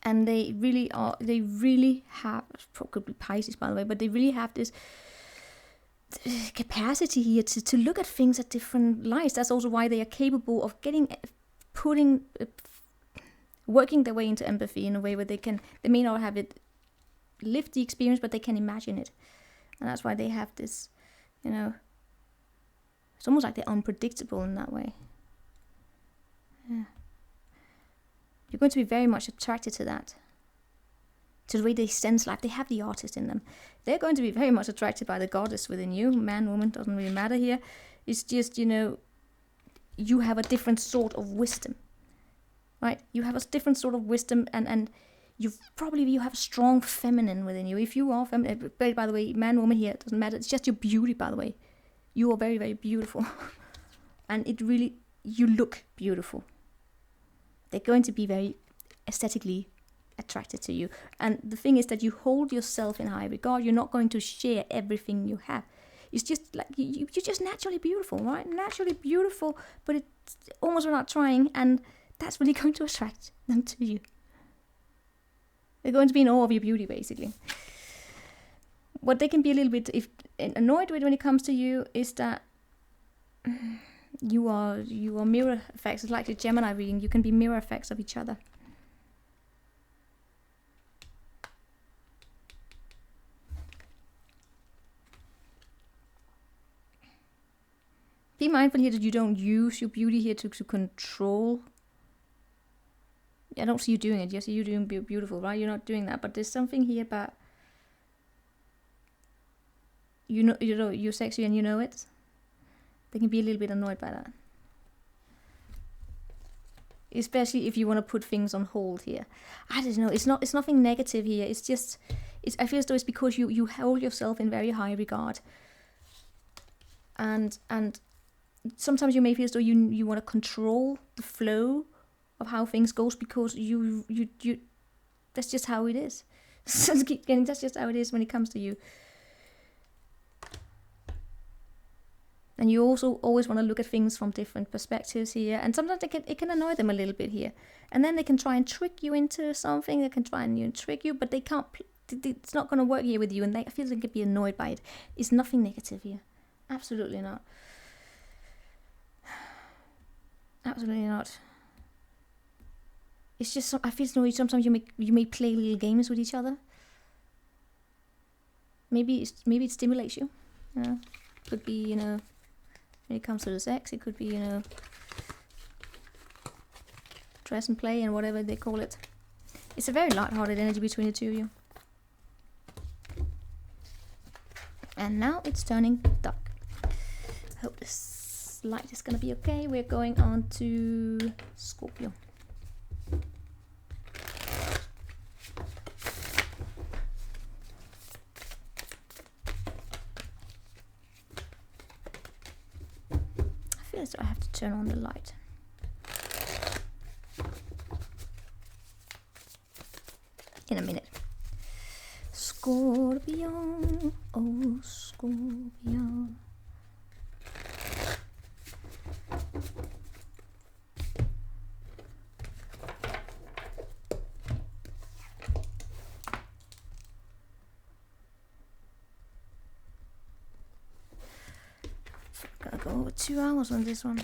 And they really have, could be Pisces, by the way, but they really have this capacity here to look at things at different lights. That's also why they are capable of working their way into empathy in a way where they may not have it live the experience, but they can imagine it. And that's why they have this, it's almost like they're unpredictable in that way. Yeah. You're going to be very much attracted to that. To the way they sense life. They have the artist in them. They're going to be very much attracted by the goddess within you. Man, woman, doesn't really matter here. It's just, you have a different sort of wisdom. Right? You have a different sort of wisdom, and you have a strong feminine within you. If you are feminine, by the way, man, woman here, it doesn't matter. It's just your beauty, by the way. You are very, very beautiful. And you look beautiful. They're going to be very aesthetically attracted to you. And the thing is that you hold yourself in high regard. You're not going to share everything you have. It's just like you're just naturally beautiful, right? Naturally beautiful, but it's almost without trying, and that's really going to attract them to you. They're going to be in awe of your beauty, basically. What they can be a little bit annoyed with when it comes to you is that you are mirror effects. It's like the Gemini reading. You can be mirror effects of each other. Be mindful here that you don't use your beauty here to control. I don't see you doing it. You see you doing beautiful, right? You're not doing that. But there's something here about you're sexy and you know it. They can be a little bit annoyed by that. Especially if you want to put things on hold here. I don't know. It's nothing negative here. It's just I feel as though it's because you hold yourself in very high regard. And sometimes you may feel as though you want to control the flow of how things goes, because you that's just how it is. That's just how it is when it comes to you. And you also always want to look at things from different perspectives here. And sometimes it can annoy them a little bit here. And then they can try and trick you into something. They can try and trick you, but they can't. It's not going to work here with you. And I feel they could be annoyed by it. It's nothing negative here. Absolutely not. Absolutely not. It's just I feel sometimes you may play little games with each other. Maybe it stimulates you. Could be when it comes to the sex. It could be, you know, dress and play and whatever they call it. It's a very light-hearted energy between the two of you. And now it's turning dark. I hope this light is gonna be okay. We're going on to Scorpio. I feel as though I have to turn on the light. In a minute. Scorpio, oh Scorpio. Gotta go over 2 hours on this one.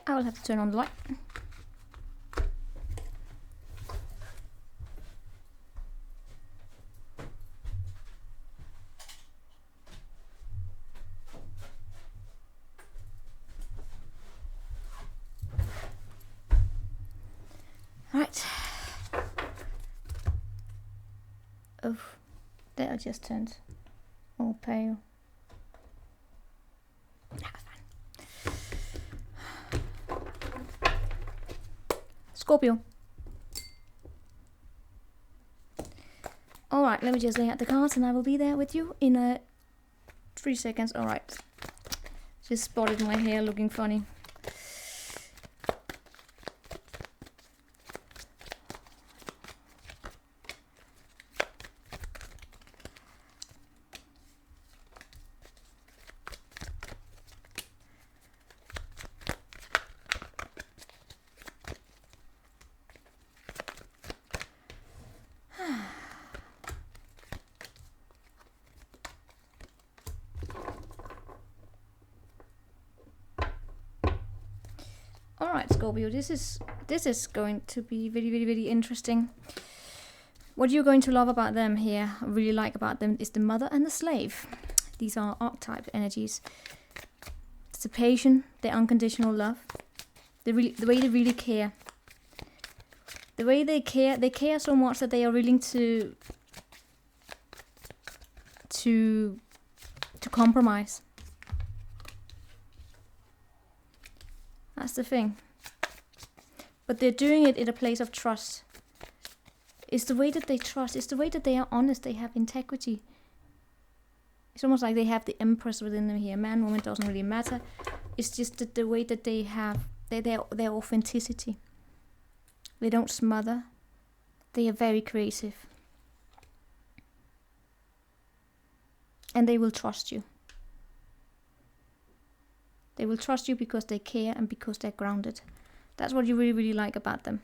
I will have to turn on the light. Right. Oh, that I just turned all pale. Scorpio. Alright, let me just lay out the cards and I will be there with you in 3 seconds. Alright. Just spotted my hair looking funny. Alright, Scorpio, this is going to be very interesting. What you're going to love about them here, really like about them, is the mother and the slave. These are archetype energies. It's the patient, the unconditional love, the way they really care. The way they care so much that they are willing to compromise. That's the thing. But they're doing it in a place of trust. It's the way that they trust. It's the way that they are honest. They have integrity. It's almost like they have the empress within them here. Man, woman, doesn't really matter. It's just the way that they have their authenticity. They don't smother. They are very creative. And they will trust you. They will trust you because they care and because they're grounded. That's what you really like about them.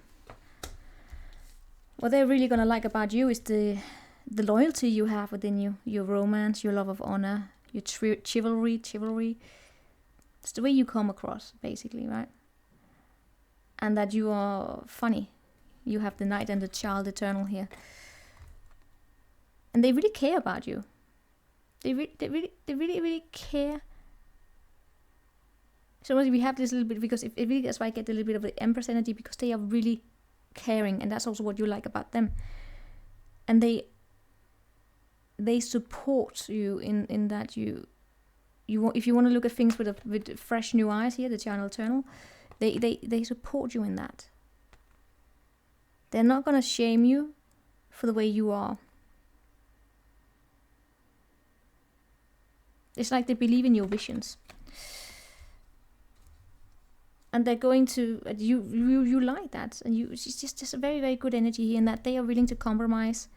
What they're really gonna like about you is the loyalty you have within you, your romance, your love of honor, your chivalry. It's the way you come across, basically, right? And that you are funny. You have the knight and the child eternal here. And they really care about you. They really care. So we have this little bit, because it really, that's why I get a little bit of the Empress energy, because they are really caring, and that's also what you like about them. And they support you in that you if you want to look at things with fresh new eyes here, the channel eternal, they support you in that. They're not gonna shame you for the way you are. It's like they believe in your visions. And they're going to, you like that. And it's just a very good energy here, in that they are willing to compromise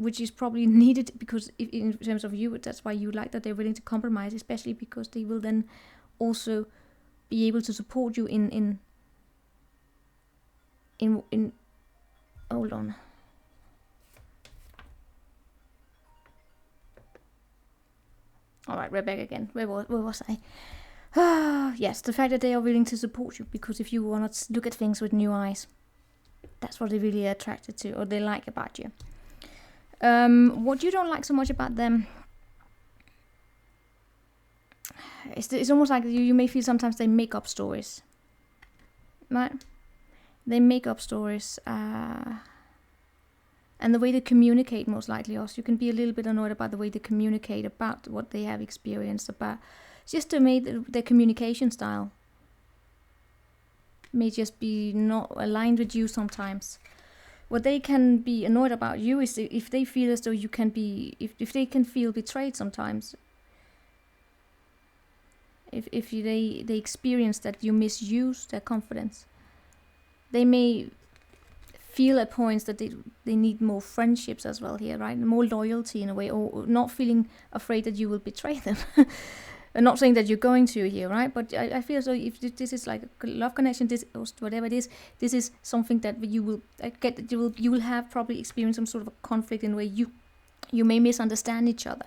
which is probably needed, because if, in terms of you, that's why you like that they're willing to compromise, especially because they will then also be able to support you in hold on. All right, we're back again. Where was I? Yes, the fact that they are willing to support you, because if you want to look at things with new eyes, that's what they're really attracted to, or they like about you. What you don't like so much about them, it's almost like you may feel sometimes they make up stories, right? They make up stories, and the way they communicate, most likely also. You can be a little bit annoyed about the way they communicate about what they have experienced, about just to make their communication style may just be not aligned with you sometimes. What they can be annoyed about you is if they feel as though you can be, if they can feel betrayed sometimes. If they experience that you misuse their confidence. They may feel at points that they need more friendships as well here, right? More loyalty in a way, or not feeling afraid that you will betray them. I'm not saying that you're going to here, right? But I feel so if this is like a love connection, this or whatever it is, this is something that you will get. You will have probably experience some sort of a conflict in where you may misunderstand each other.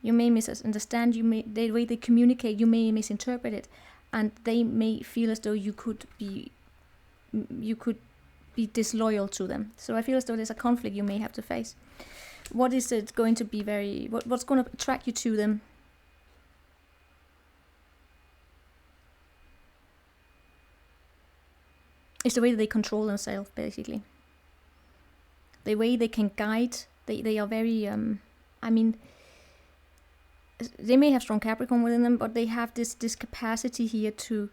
You may misunderstand. The way they communicate, you may misinterpret it, and they may feel as though you could be disloyal to them. So I feel as though there's a conflict you may have to face. What is it going to be what's going to attract you to them? It's the way that they control themselves, basically. The way they can guide. They are very, I mean, they may have strong Capricorn within them, but they have this capacity here to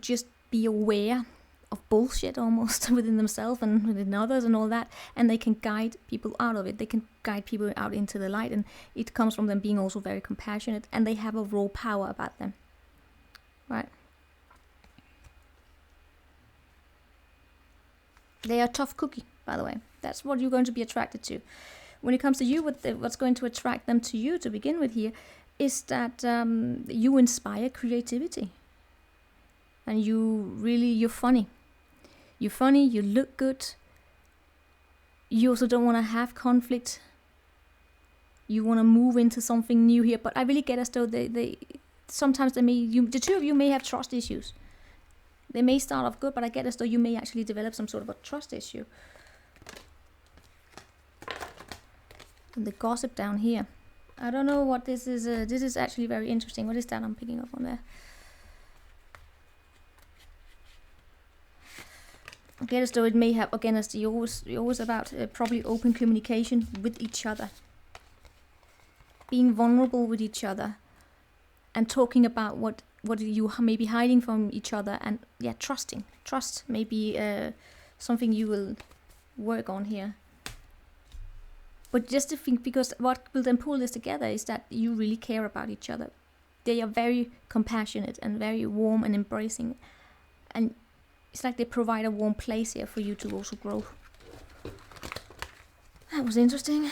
just be aware of bullshit almost within themselves and within others and all that, and they can guide people out of it. They can guide people out into the light, and it comes from them being also very compassionate, and they have a raw power about them, right? They are a tough cookie, by the way. That's what you're going to be attracted to. When it comes to you, what's going to attract them to you to begin with here is that you inspire creativity. And you're funny. You're funny, you look good. You also don't want to have conflict. You want to move into something new here. But I really get as though the two of you may have trust issues. They may start off good, but I get as though you may actually develop some sort of a trust issue. And the gossip down here. I don't know what this is. This is actually very interesting. What is that I'm picking up on there? I get as though it may have, again, as you're always about probably open communication with each other. Being vulnerable with each other. And talking about what you may be hiding from each other, and yeah, trusting. Trust may be something you will work on here. But just to think, because what will then pull this together is that you really care about each other. They are very compassionate and very warm and embracing, and it's like they provide a warm place here for you to also grow. That was interesting.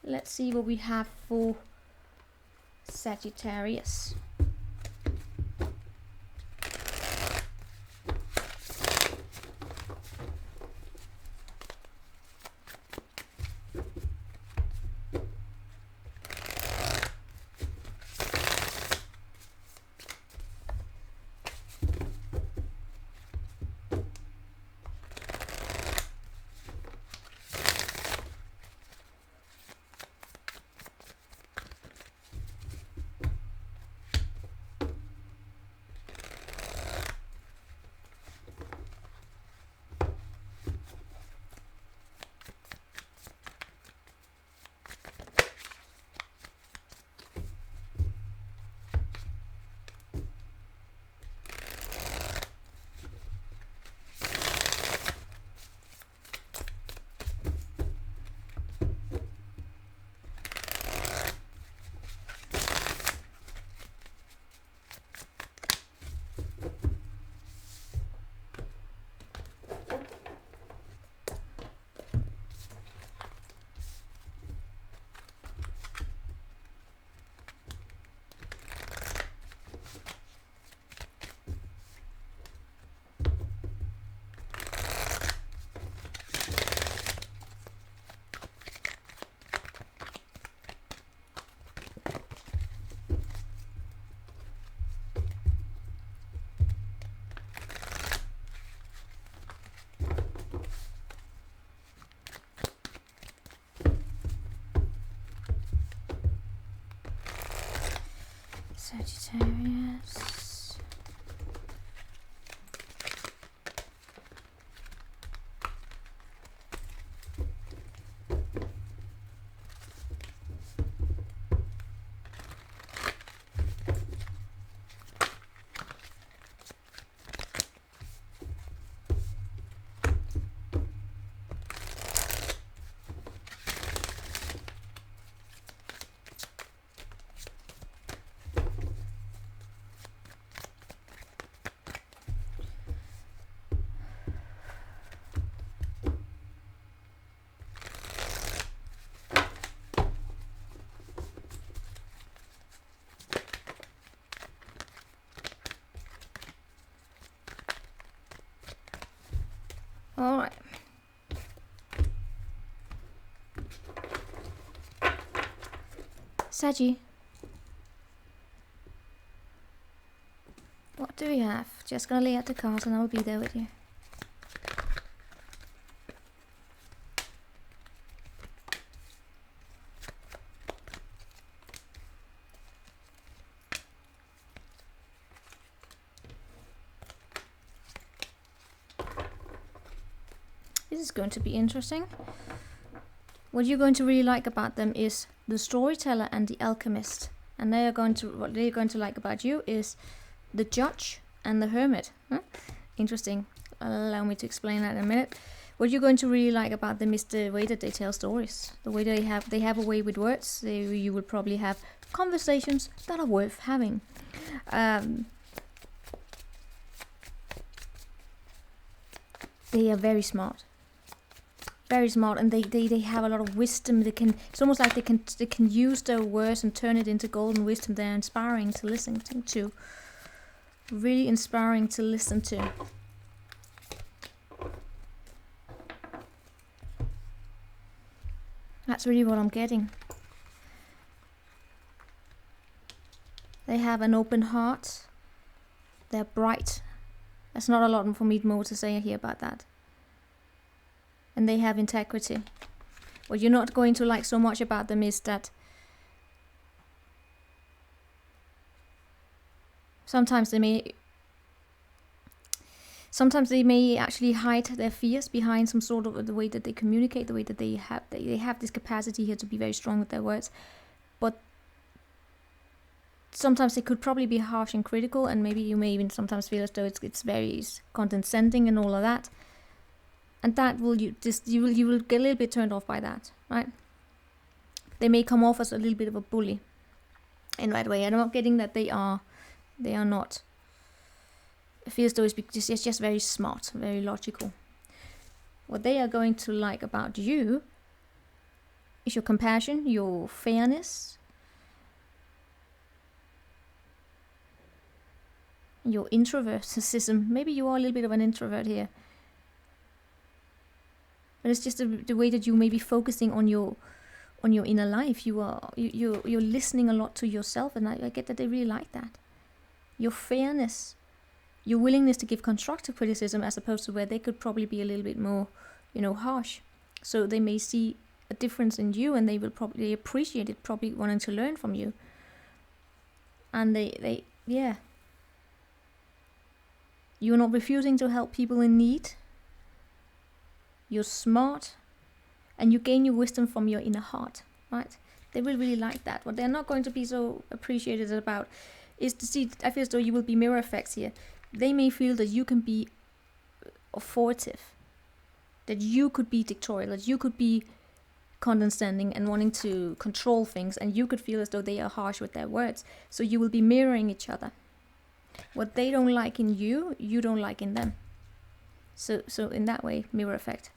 Let's see what we have for Sagittarius. Sagittarius. All right. Saggy. What do we have? Just gonna lay out the cards and I'll be there with you. This is going to be interesting. What you're going to really like about them is the storyteller and the alchemist. And they are going to, what they're going to like about you is the judge and the hermit. Huh? Interesting. Allow me to explain that in a minute. What you're going to really like about them is the way that they tell stories. The way they have a way with words. You will probably have conversations that are worth having. They are very smart. Very smart, and they have a lot of wisdom. It's almost like they can use their words and turn it into golden wisdom. They're inspiring to listen to. Really inspiring to listen to. That's really what I'm getting. They have an open heart. They're bright. There's not a lot for me more to say here about that. And they have integrity. What you're not going to like so much about them is that sometimes they may actually hide their fears behind some sort of the way that they communicate, the way that they have this capacity here to be very strong with their words. But sometimes they could probably be harsh and critical, and maybe you may even sometimes feel as though it's very condescending and all of that. And that will you will get a little bit turned off by that, right? They may come off as a little bit of a bully in that way. I'm not getting that they are not. It feels though it's just very smart, very logical. What they are going to like about you is your compassion, your fairness, your introverticism. Maybe you are a little bit of an introvert here. But it's just the way that you may be focusing on your inner life. You're listening a lot to yourself, and I get that they really like that. Your fairness, your willingness to give constructive criticism, as opposed to where they could probably be a little bit more, harsh. So they may see a difference in you, and they will probably appreciate it, probably wanting to learn from you. And you're not refusing to help people in need. You're smart, and you gain your wisdom from your inner heart, right? They will really like that. What they're not going to be so appreciated about is to see, I feel as though you will be mirror effects here. They may feel that you can be authoritative, that you could be dictatorial, that you could be condescending and wanting to control things, and you could feel as though they are harsh with their words. So you will be mirroring each other. What they don't like in you, you don't like in them. So in that way, mirror effect.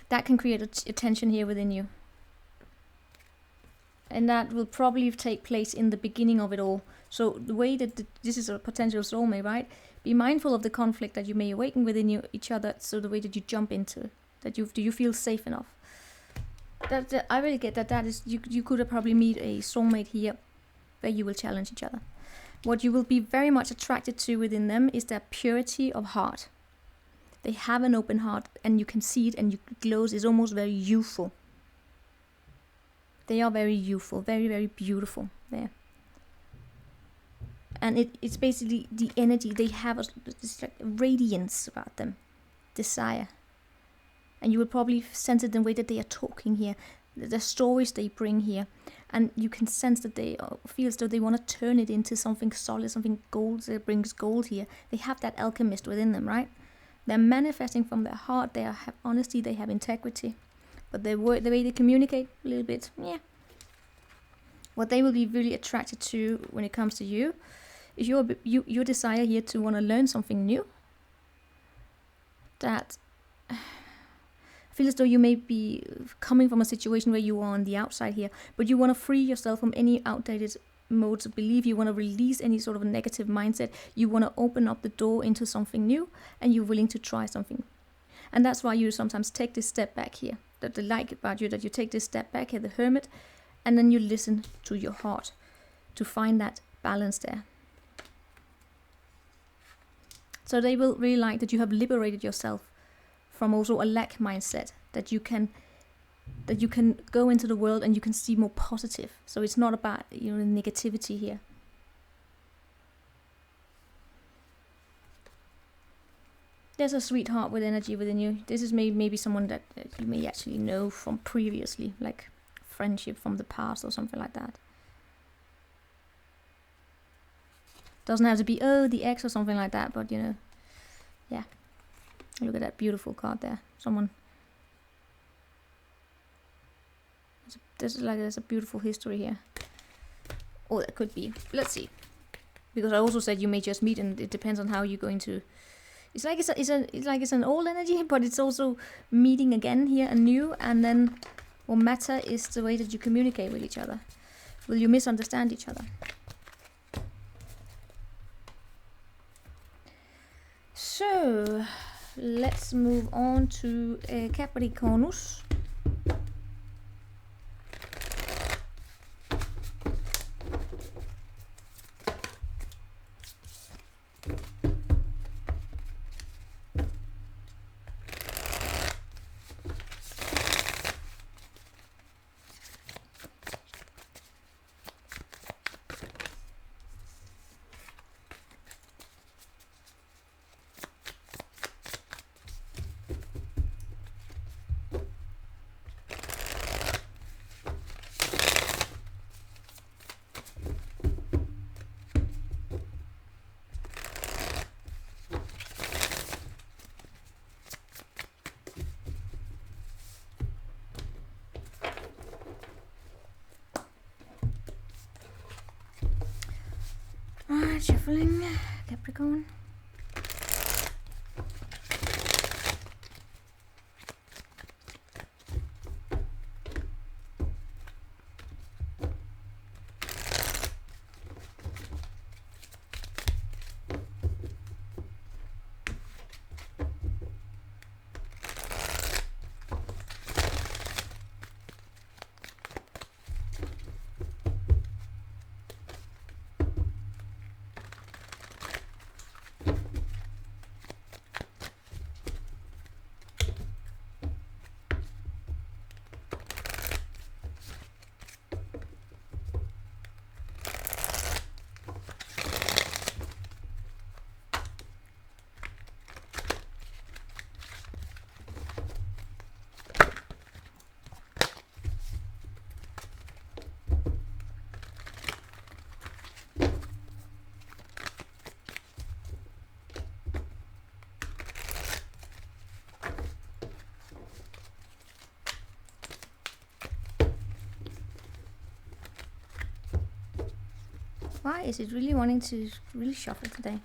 That can create a tension here within you. And that will probably take place in the beginning of it all. So the way that this is a potential soulmate, right? Be mindful of the conflict that you may awaken within each other. So the way that you jump into, do you feel safe enough? That I really get that is you could probably meet a soulmate here, where you will challenge each other. What you will be very much attracted to within them is their purity of heart. They have an open heart, and you can see it, and it glows. It's almost very youthful. They are very youthful, very, very beautiful there. And it's basically the energy they have, this like radiance about them, desire. And you will probably sense it in the way that they are talking here, the stories they bring here. And you can sense that they feel as though they want to turn it into something solid, something gold that brings gold here. They have that alchemist within them, right? They're manifesting from their heart, they have honesty, they have integrity. But the way they communicate, a little bit, yeah. What they will be really attracted to when it comes to you is your desire here to want to learn something new. That I feel as though you may be coming from a situation where you are on the outside here, but you want to free yourself from any outdated modes of belief. You want to release any sort of a negative mindset. You want to open up the door into something new, and you're willing to try something. And that's why you sometimes take this step back here. That they like about you, that you take this step back here, the hermit, and then you listen to your heart to find that balance there. So they will really like that you have liberated yourself from also a lack mindset, that you can go into the world and you can see more positive. So it's not about negativity here. There's a sweetheart with energy within you. This is maybe someone that you may actually know from previously, like friendship from the past or something like that. Doesn't have to be the ex or something like that, but yeah. Look at that beautiful card there. Someone. There's a beautiful history here. Or that could be. Let's see. Because I also said you may just meet, and it depends on how you're going to. It's like it's an old energy, but it's also meeting again here anew, and then what matter is the way that you communicate with each other. Will you misunderstand each other? So let's move on to Capricornus. Shuffling, Capricorn. Why is it really wanting to really shuffle today?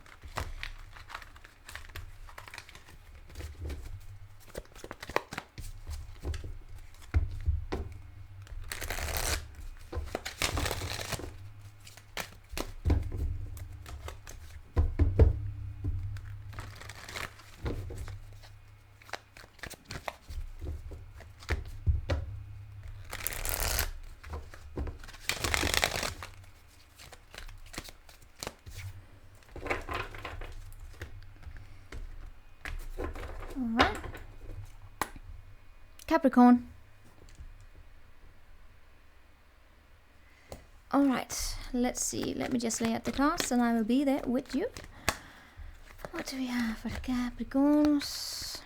Alright. Capricorn. right, let's see. Let me just lay out the cards and I will be there with you. What do we have for the Capricorns?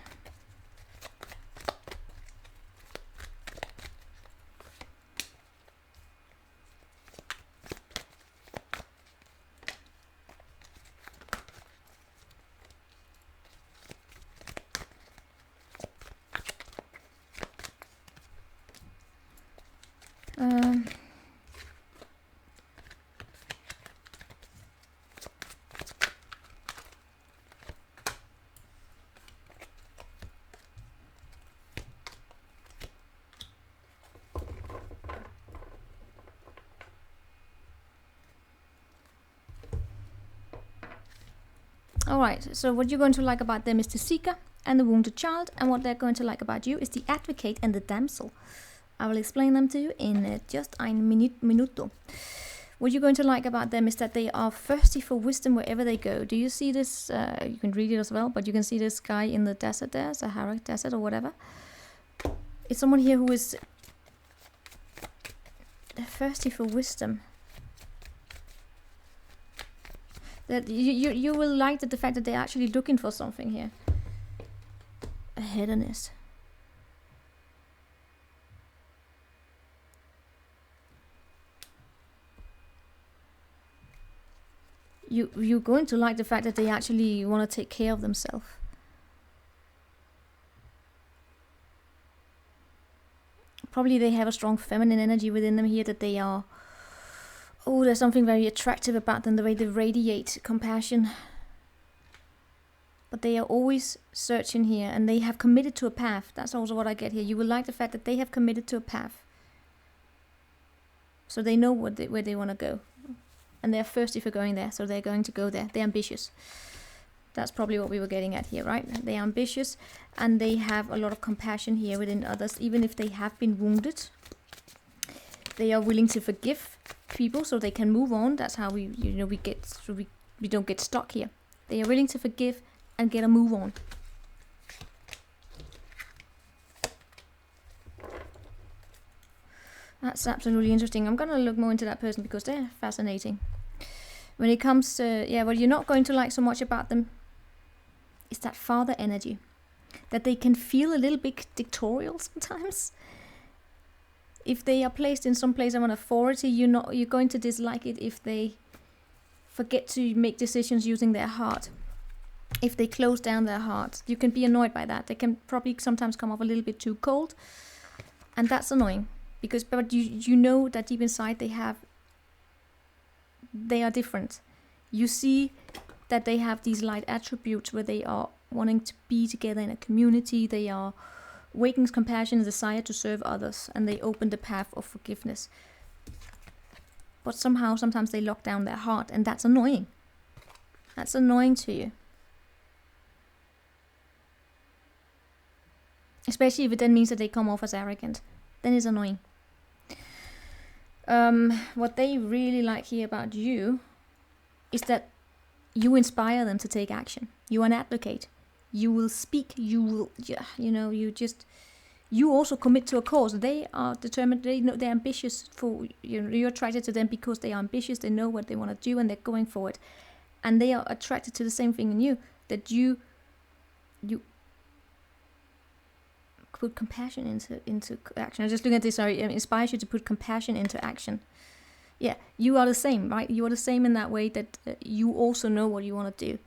Alright, so what you're going to like about them is the seeker and the wounded child, and what they're going to like about you is the advocate and the damsel. I will explain them to you in just ein minuto. What you're going to like about them is that they are thirsty for wisdom wherever they go. Do you see this? You can read it as well, but you can see this guy in the desert there, Sahara Desert or whatever. It's someone here who is thirsty for wisdom. That you will like the fact that they're actually looking for something here. A hedonist. You're going to like the fact that they actually want to take care of themselves. Probably they have a strong feminine energy within them here, that they are... Oh, there's something very attractive about them, the way they radiate compassion. But they are always searching here, and they have committed to a path. That's also what I get here. You will like the fact that they have committed to a path. So they know where they want to go. And they're thirsty for going there, so they're going to go there. They're ambitious. That's probably what we were getting at here, right? They are ambitious, and they have a lot of compassion here within others, even if they have been wounded. They are willing to forgive people so they can move on. That's how we don't get stuck here. They are willing to forgive and get a move on. That's absolutely interesting. I'm gonna look more into that person because they're fascinating. When it comes to, what you're not going to like so much about them is that father energy. That they can feel a little bit dictatorial sometimes. If they are placed in some place of an authority, you're going to dislike it if they forget to make decisions using their heart. If they close down their heart, you can be annoyed by that. They can probably sometimes come off a little bit too cold, and that's annoying. But you know that deep inside they are different. You see that they have these light attributes where they are wanting to be together in a community. They are awakening compassion and desire to serve others, and they open the path of forgiveness. But somehow, sometimes they lock down their heart, and that's annoying. That's annoying to you. Especially if it then means that they come off as arrogant. Then it's annoying. What they really like here about you is that you inspire them to take action. You are an advocate. You will speak, you will, you also commit to a cause. They are determined, they're ambitious for, you're attracted to them because they are ambitious, they know what they want to do, and they're going for it. And they are attracted to the same thing in you, that you put compassion into action. I'm just looking at this, inspires you to put compassion into action. Yeah, you are the same, right? You are the same in that way, that you also know what you want to do.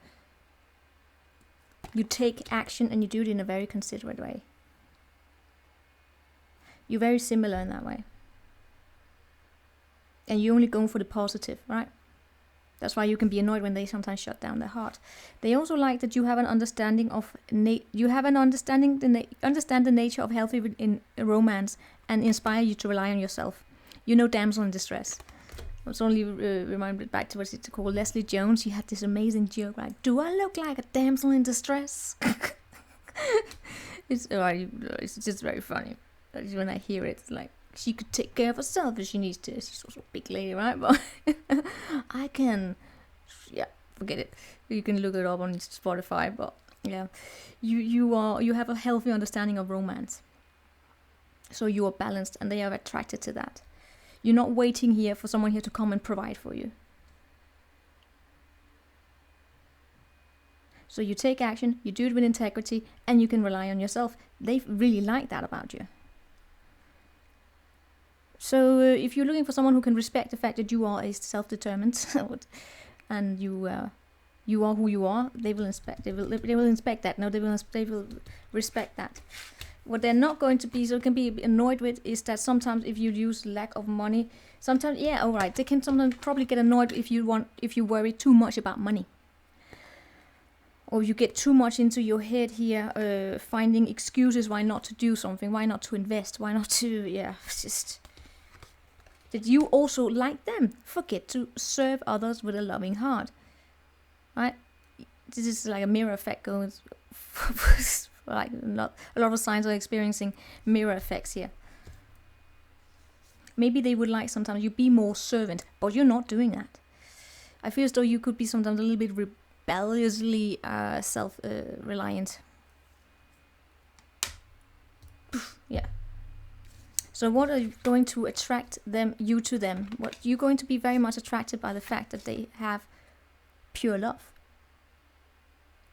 You take action and you do it in a very considerate way. You're very similar in that way. And you're only going for the positive, right? That's why you can be annoyed when they sometimes shut down their heart. They also like that you have an understanding of understand the nature of healthy in romance, and inspire you to rely on yourself. You know, damsel in distress. I was only reminded back to what's it called, Leslie Jones. She had this amazing joke, like, "Do I look like a damsel in distress?" It's just very funny. When I hear it, it's like, she could take care of herself if she needs to. She's also a big lady, right? But I can, forget it. You can look it up on Spotify. But yeah, you have a healthy understanding of romance. So you are balanced, and they are attracted to that. You're not waiting here for someone here to come and provide for you. So you take action, you do it with integrity, and you can rely on yourself. They really like that about you. So if you're looking for someone who can respect the fact that you are a self-determined and you are who you are, they will inspect that. No, they will respect that. What they're not going to be can be annoyed with is that sometimes if you use lack of money, sometimes they can sometimes probably get annoyed if you worry too much about money. Or you get too much into your head here, finding excuses why not to do something, why not to invest, why not to, just that you also, like them, forget to serve others with a loving heart. Right? This is like a mirror effect going, like a lot of signs are experiencing mirror effects here. Maybe they would like sometimes you be more servant, but you're not doing that. I feel as though you could be sometimes a little bit rebelliously self-reliant. Yeah. So what are you going to attract you to them? What you're going to be very much attracted by the fact that they have pure love.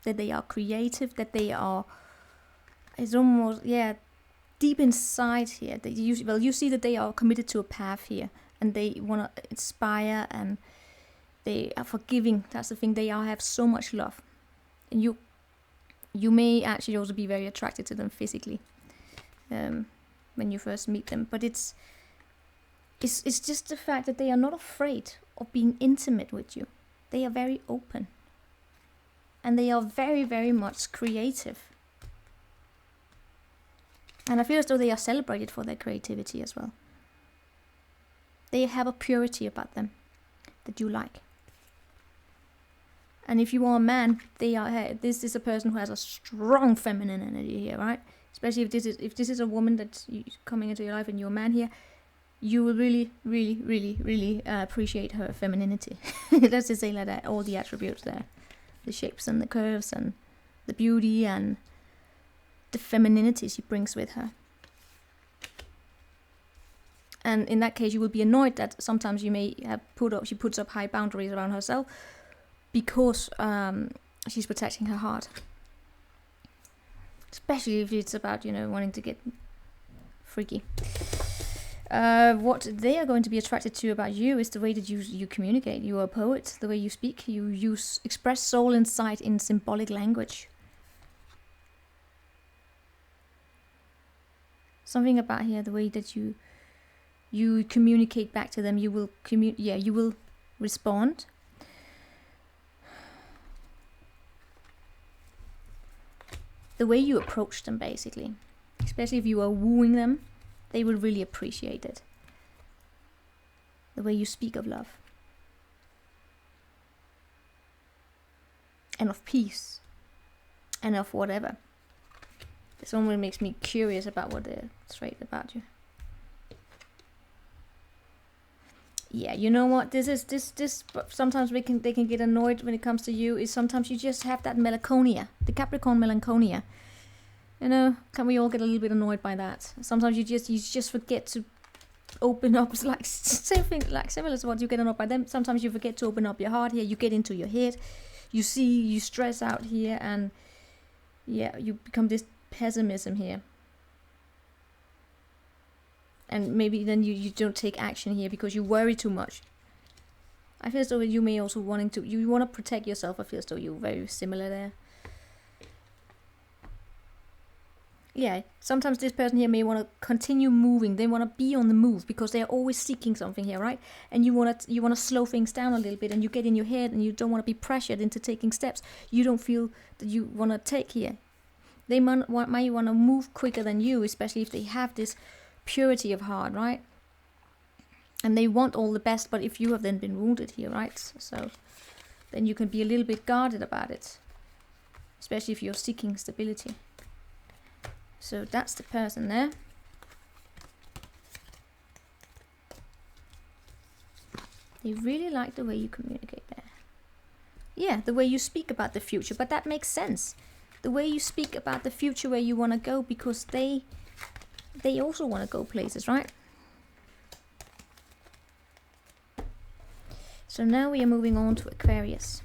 That they are creative, that they are, it's almost, deep inside here. You see that they are committed to a path here. And they want to inspire and they are forgiving. That's the thing. They have so much love. And you may actually also be very attracted to them physically. When you first meet them, but it's just the fact that they are not afraid of being intimate with you. They are very open, and they are very, very much creative. And I feel as though they are celebrated for their creativity as well. They have a purity about them that you like. And if you are a man, this is a person who has a strong feminine energy here, right? Especially if this is a woman that's coming into your life and you're a man here, you will really, really, really, really appreciate her femininity. Let's just say like that, all the attributes there. The shapes and the curves and the beauty and the femininity she brings with her. And in that case, you will be annoyed that sometimes you may have she puts up high boundaries around herself because she's protecting her heart. Especially if it's about, wanting to get freaky. What they are going to be attracted to about you is the way that you communicate. You are a poet, the way you speak. You express soul insight in symbolic language. Something about here, the way that you communicate back to them. You will respond. The way you approach them, basically. Especially if you are wooing them, they will really appreciate it. The way you speak of love. And of peace. And of whatever. This one makes me curious about what they're straight about you. Yeah, you know what? This sometimes they can get annoyed when it comes to you. Is sometimes you just have that melancholia, the Capricorn melancholia. Can we all get a little bit annoyed by that? Sometimes you just forget to open up. It's like same thing, like similar to what you get annoyed by them. Sometimes you forget to open up your heart here. You get into your head. You stress out here, and you become this pessimism here. And maybe then you don't take action here because you worry too much. I feel as though you may also want to protect yourself. I feel as though you're very similar there. Yeah, sometimes this person here may want to continue moving. They want to be on the move because they are always seeking something here, right? And you want to slow things down a little bit, and you get in your head and you don't want to be pressured into taking steps you don't feel that you want to take here. They might want to move quicker than you, especially if they have this purity of heart, right? And they want all the best, but if you have then been wounded here, right? So then you can be a little bit guarded about it, especially if you're seeking stability. So that's the person there. They really like the way you communicate there. Yeah, the way you speak about the future, but that makes sense. The way you speak about the future where you want to go, because they also want to go places, right? So now we are moving on to Aquarius.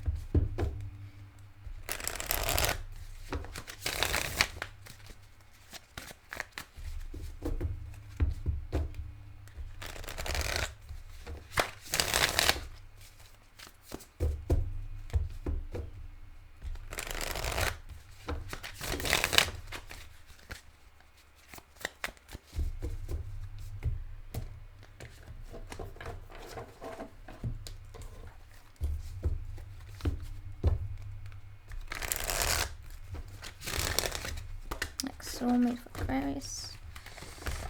Soulmate for Aquarius.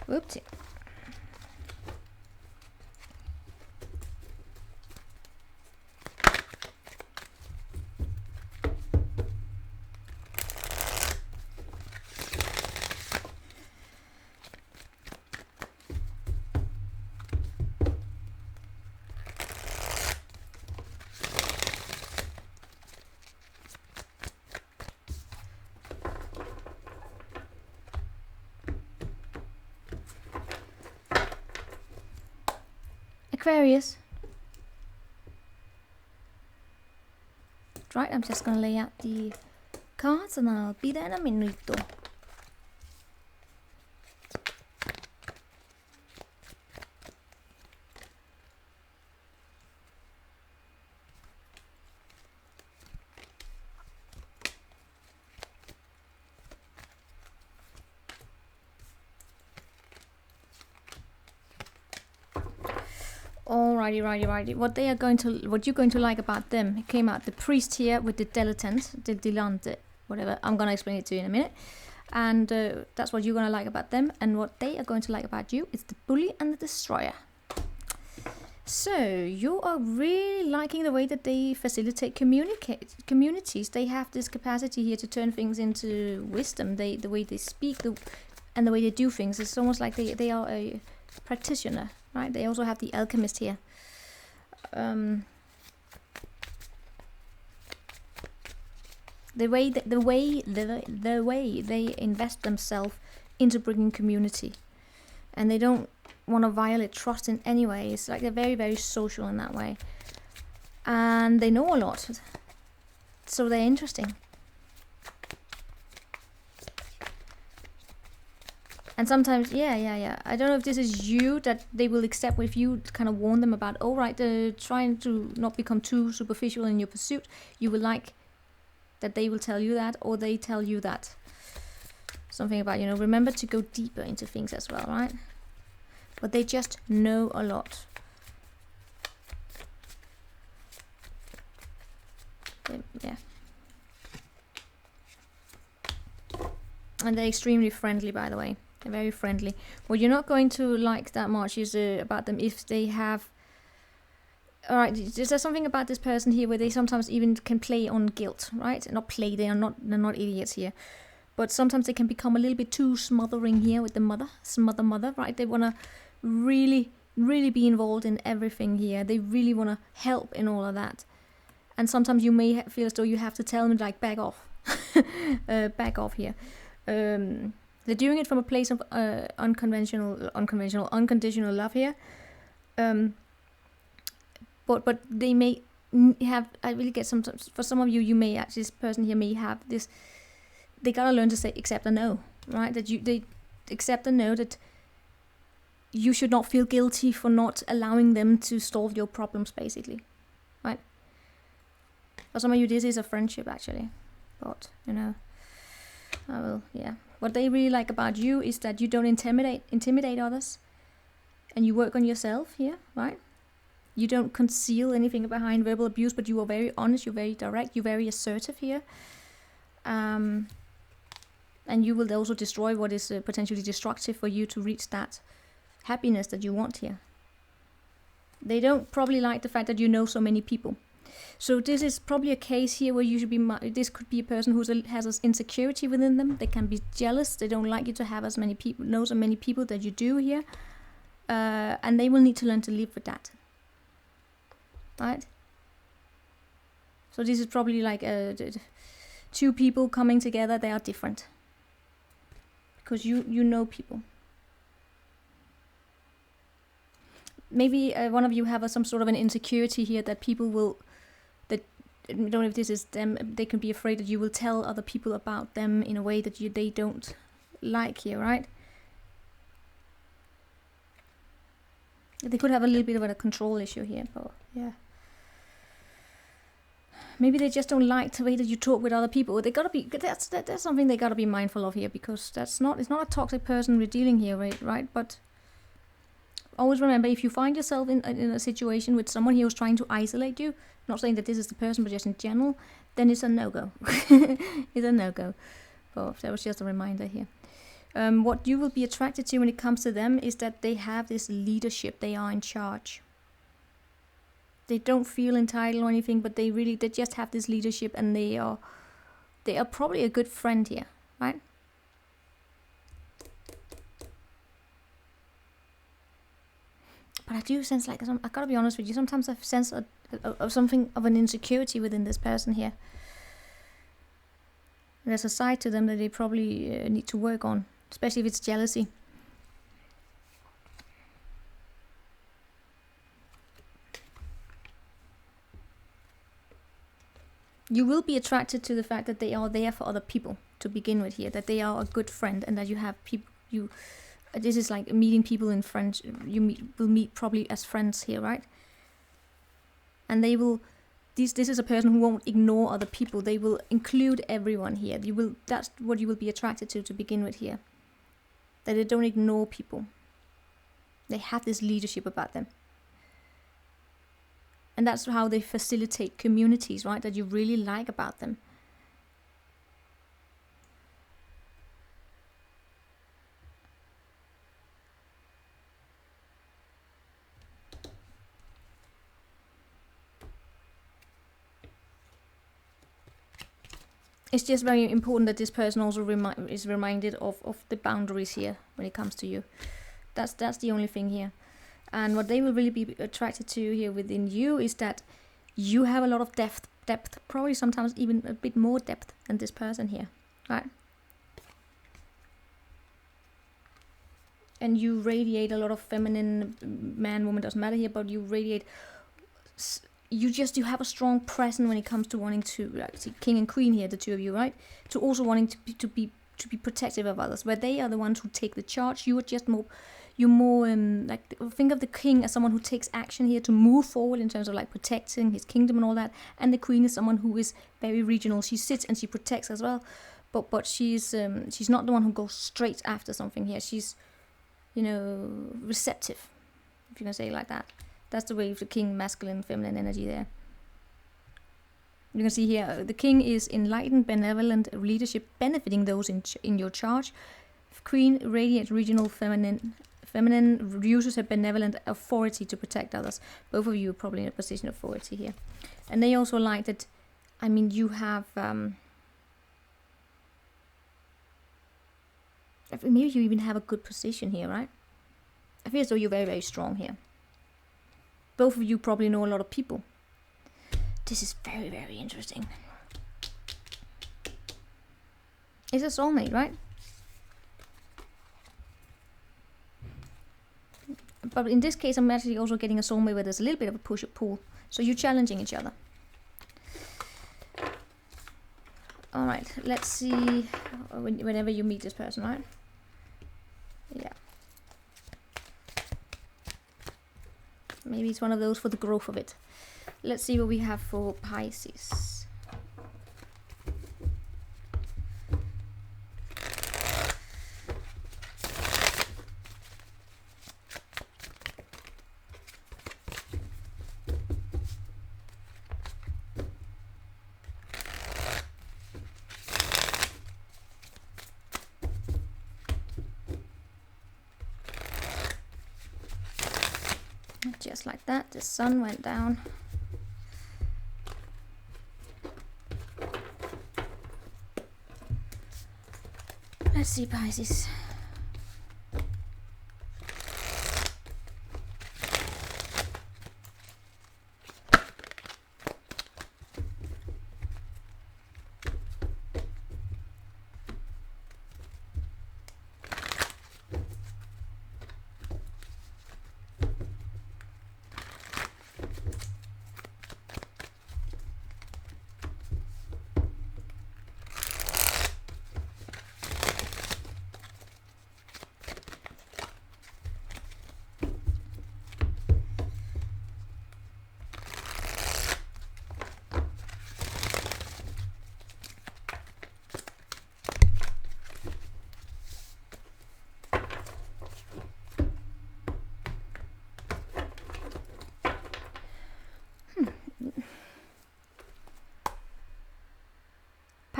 Whoopsie. Aquarius. Right, I'm just gonna lay out the cards and I'll be there in a minute. Alrighty. What you're going to like about them? It came out the priest here with the dilettante, whatever. I'm gonna explain it to you in a minute. And that's what you're gonna like about them. And what they are going to like about you is the bully and the destroyer. So you are really liking the way that they facilitate communities. They have this capacity here to turn things into wisdom. The way they speak, and the way they do things. It's almost like they are a practitioner. Right, they also have the alchemist here. The way they invest themselves into bringing community, and they don't want to violate trust in any way. It's like they're very, very social in that way, and they know a lot, so they're interesting. And sometimes, yeah. I don't know if this is you that they will accept if you kind of warn them about, trying to not become too superficial in your pursuit. You will like that they will tell you that, or they tell you that. Something about, remember to go deeper into things as well, right? But they just know a lot. Yeah. And they're extremely friendly, by the way. They're very friendly. What you're not going to like that much is about them if they have... Alright, is there something about this person here where they sometimes even can play on guilt, right? Not play, they're not idiots here. But sometimes they can become a little bit too smothering here with the mother, right? They want to really be involved in everything here. They really want to help in all of that. And sometimes you may feel as though you have to tell them, like, back off. Back off here. They're doing it from a place of unconditional love here. But they may have, I really get sometimes, for some of you may actually, this person here may have this, they gotta learn to say accept and no, right? That they accept and know that you should not feel guilty for not allowing them to solve your problems, basically, right? For some of you, this is a friendship, actually. But, what they really like about you is that you don't intimidate others, and you work on yourself here, right? You don't conceal anything behind verbal abuse, but you are very honest, you're very direct, you're very assertive here. And you will also destroy what is potentially destructive for you to reach that happiness that you want here. They don't probably like the fact that you know so many people. So this is probably a case here where you should be, this could be a person who has an insecurity within them. They can be jealous. They don't like you to have as many people, know so many people that you do here. And they will need to learn to live with that. Right? So this is probably like two people coming together. They are different. Because you know people. maybe one of you have some sort of an insecurity here that people will, that I don't know if this is them, they can be afraid that you will tell other people about them in a way that they don't like here, right? They could have a little bit of a control issue here, but yeah. Maybe they just don't like the way that you talk with other people. They gotta be, that's something they gotta be mindful of here, because it's not a toxic person we're dealing here, right? But always remember, if you find yourself in a situation with someone here who's trying to isolate you, not saying that this is the person, but just in general, then it's a no-go. It's a no-go. But that was just a reminder here. What you will be attracted to when it comes to them is that they have this leadership. They are in charge. They don't feel entitled or anything, but they just have this leadership, and they are probably a good friend here, right? But I do sense, like, I gotta be honest with you, sometimes I sense of something of an insecurity within this person here. There's a side to them that they probably need to work on, especially if it's jealousy. You will be attracted to the fact that they are there for other people to begin with here, that they are a good friend, and that you have people, this is like meeting people in friends, will meet probably as friends here, right? And they will, this is a person who won't ignore other people. They will include everyone here. That's what you will be attracted to begin with here. That they don't ignore people. They have this leadership about them. And that's how they facilitate communities, right? That you really like about them. It's just very important that this person also is reminded of the boundaries here when it comes to you. That's the only thing here. And what they will really be attracted to here within you is that you have a lot of depth, probably sometimes even a bit more depth than this person here, right? And you radiate a lot of feminine, man, woman, doesn't matter here, but you radiate, you have a strong presence when it comes to wanting to, like, see, king and queen here, the two of you, right? To also wanting to be protective of others, where they are the ones who take the charge. You are just more, like, think of the king as someone who takes action here to move forward in terms of, like, protecting his kingdom and all that, and the queen is someone who is very regional. She sits and she protects as well, but she's not the one who goes straight after something here. She's, receptive, if you can say it like that. That's the way of the king, masculine, feminine energy there. You can see here, the king is enlightened, benevolent leadership, benefiting those in your charge. Queen radiates regional, feminine uses her benevolent authority to protect others. Both of you are probably in a position of authority here. And they also like that, you have, maybe you even have a good position here, right? I feel as though you're very, very strong here. Both of you probably know a lot of people. This is very, very interesting. It's a soulmate, right? But in this case, I'm actually also getting a soulmate where there's a little bit of a push or pull. So you're challenging each other. Alright, let's see whenever you meet this person, right? Yeah. Maybe it's one of those for the growth of it. Let's see what we have for Pisces. Just like that, the sun went down. Let's see, Pisces.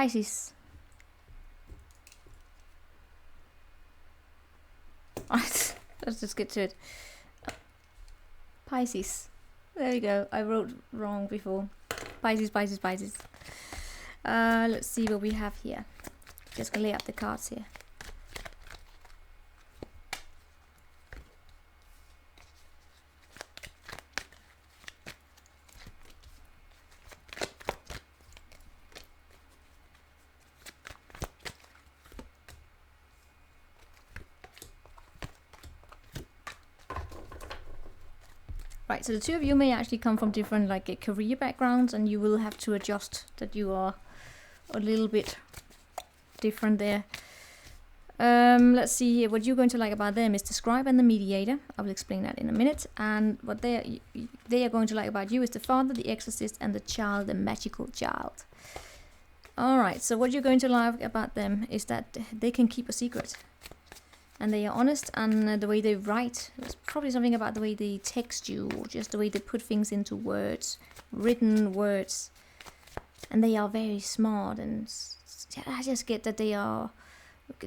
Pisces. Alright, let's just get to it. Pisces. There we go. I wrote wrong before. Pisces, Pisces, Pisces. Let's see what we have here. Just gonna lay out the cards here. Right, so the two of you may actually come from different like career backgrounds, and you will have to adjust that you are a little bit different there. Let's see here. What you're going to like about them is the scribe and the mediator. I will explain that in a minute. And what they are going to like about you is the father, the exorcist, and the child, the magical child. Alright, so what you're going to like about them is that they can keep a secret. And they are honest, and the way they write, there's probably something about the way they text you, or just the way they put things into words, written words. And they are very smart, and I just get that they are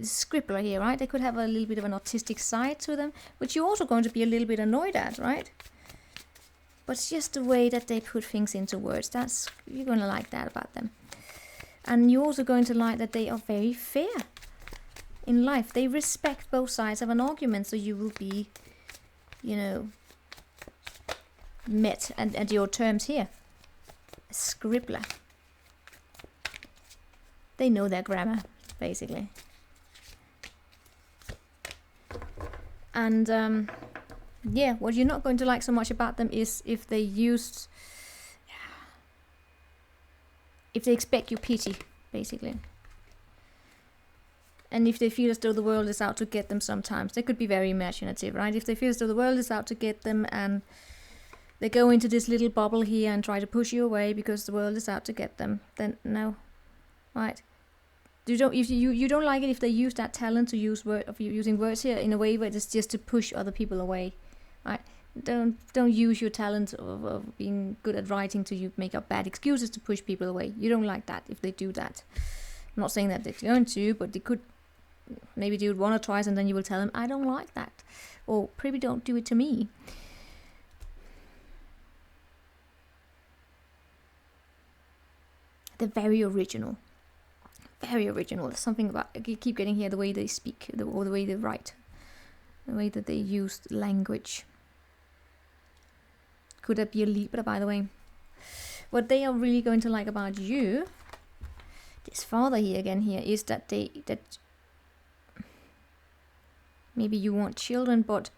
scribbler here, right? They could have a little bit of an autistic side to them, which you're also going to be a little bit annoyed at, right? But it's just the way that they put things into words. You're going to like that about them. And you're also going to like that they are very fair in life. They respect both sides of an argument, so you will be, you know, met at your terms here. A scribbler. They know their grammar, basically. And yeah, what you're not going to like so much about them is if they expect your pity, basically. And if they feel as though the world is out to get them sometimes, they could be very imaginative, right? If they feel as though the world is out to get them and they go into this little bubble here and try to push you away because the world is out to get them, then no, right? You don't like it if they use that talent to using words here in a way where it's just to push other people away, right? Don't use your talent of being good at writing to make up bad excuses to push people away. You don't like that if they do that. I'm not saying that they're going to, but they could maybe do it one or twice, and then you will tell them, I don't like that, or maybe don't do it to me. They're very original. Very original. There's something about, I keep getting here, the way they speak, or the way they write, the way that they use language. Could that be a Libra, by the way? What they are really going to like about you, this father here again here, is that maybe you want children, but